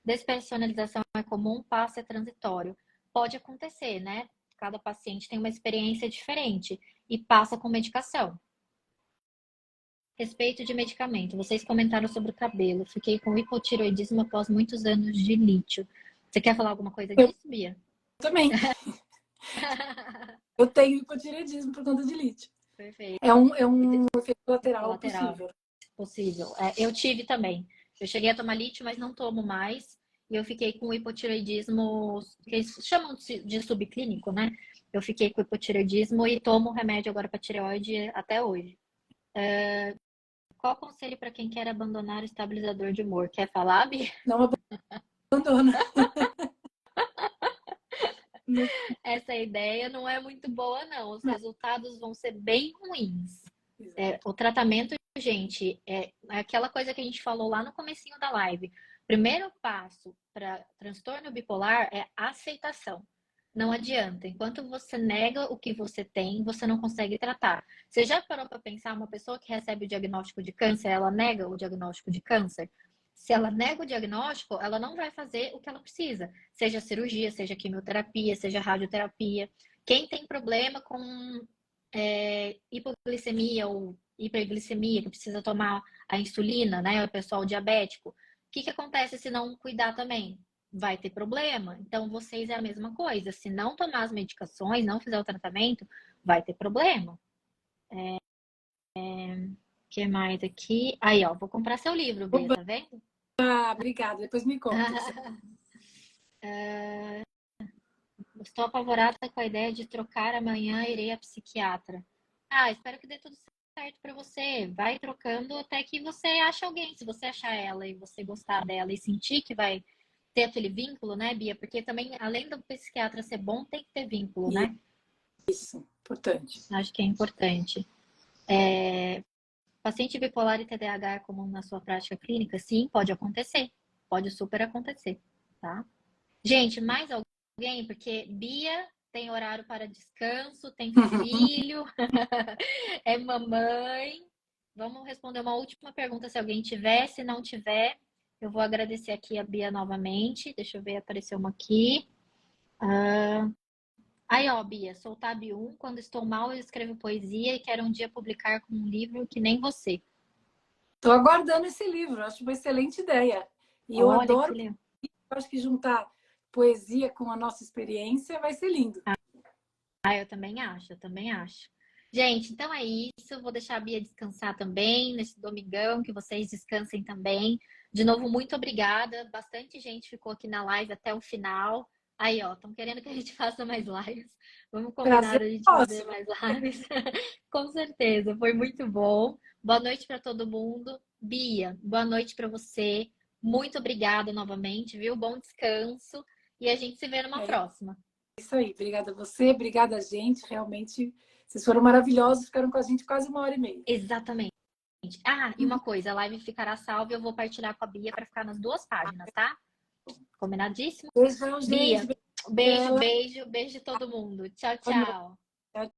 Speaker 2: Despersonalização é comum, passo é transitório. Pode acontecer, né? Cada paciente tem uma experiência diferente e passa com medicação. Respeito de medicamento. Vocês comentaram sobre o cabelo. Fiquei com hipotiroidismo após muitos anos de lítio. Você quer falar alguma coisa
Speaker 1: eu
Speaker 2: disso, Bia?
Speaker 1: também. Eu tenho hipotireoidismo por conta de lítio.
Speaker 2: Perfeito.
Speaker 1: É um efeito lateral
Speaker 2: Colateral.
Speaker 1: possível.
Speaker 2: Possível. Eu tive também. Eu cheguei a tomar lítio, mas não tomo mais. E eu fiquei com hipotireoidismo, que eles chamam de subclínico, né? Eu fiquei com hipotireoidismo e tomo remédio agora para tireoide até hoje. Qual conselho para quem quer abandonar o estabilizador de humor? Quer falar, Bi?
Speaker 1: Não abandona. Não,
Speaker 2: Essa ideia não é muito boa, não. Os resultados vão ser bem ruins. O tratamento, gente, é aquela coisa que a gente falou lá no comecinho da live. Primeiro passo para transtorno bipolar é aceitação. Não adianta. Enquanto você nega o que você tem, você não consegue tratar. Você já parou para pensar uma pessoa que recebe o diagnóstico de câncer, ela nega o diagnóstico de câncer? Se ela nega o diagnóstico, ela não vai fazer o que ela precisa, seja cirurgia, seja quimioterapia, seja radioterapia. Quem tem problema com hipoglicemia ou hiperglicemia, que precisa tomar a insulina, né? O pessoal diabético. O que que acontece se não cuidar também? Vai ter problema. Então, vocês é a mesma coisa. Se não tomar as medicações, não fizer o tratamento, vai ter problema. O que mais aqui? Aí, ó, vou comprar seu livro, Bia,
Speaker 1: Oba,
Speaker 2: tá vendo?
Speaker 1: obrigada. Depois me conta.
Speaker 2: Estou apavorada com a ideia de trocar amanhã, irei à psiquiatra. Ah, espero que dê tudo certo para você. Vai trocando até que você ache alguém. Se você achar ela e você gostar dela e sentir que vai ter aquele vínculo, né, Bia? Porque também, além do psiquiatra ser bom, tem que ter vínculo, né?
Speaker 1: Isso, importante.
Speaker 2: Acho que é importante. Paciente bipolar e TDAH é comum na sua prática clínica? Sim, pode acontecer. Pode super acontecer, tá? Gente, mais alguém? Porque Bia tem horário para descanso, tem filho, é mamãe. Vamos responder uma última pergunta se alguém tiver. Se não tiver, eu vou agradecer aqui a Bia novamente. Deixa eu ver, apareceu uma aqui. Aí, ó, Bia, sou tab 1. Quando estou mal, eu escrevo poesia e quero um dia publicar com um livro que nem você.
Speaker 1: Estou aguardando esse livro, acho uma excelente ideia. E eu
Speaker 2: Olha que
Speaker 1: adoro,
Speaker 2: legal.
Speaker 1: acho que juntar poesia com a nossa experiência vai ser lindo.
Speaker 2: Ah, eu também acho, eu também acho. Gente, então é isso. Eu vou deixar a Bia descansar também nesse domingão, que vocês descansem também. De novo, muito obrigada. Bastante gente ficou aqui na live até o final. Aí, ó, estão querendo que a gente faça mais lives. Vamos combinar
Speaker 1: Prazer
Speaker 2: a gente fazer
Speaker 1: nosso.
Speaker 2: mais lives. Com certeza, foi muito bom. Boa noite para todo mundo. Bia, boa noite para você. Muito obrigada novamente, viu? Bom descanso. E a gente se vê numa
Speaker 1: É
Speaker 2: próxima.
Speaker 1: isso aí. Obrigada a você, obrigada a gente. Realmente, vocês foram maravilhosos, ficaram com a gente quase 1h30.
Speaker 2: Exatamente. Ah, e uma coisa, a live ficará salva e eu vou partilhar com a Bia para ficar nas duas páginas, tá? Combinadíssimo?
Speaker 1: Beijão, gente.
Speaker 2: Bia, beijo,
Speaker 1: Bela.
Speaker 2: beijo, beijo de todo mundo. Tchau,
Speaker 1: Boa noite.
Speaker 2: tchau.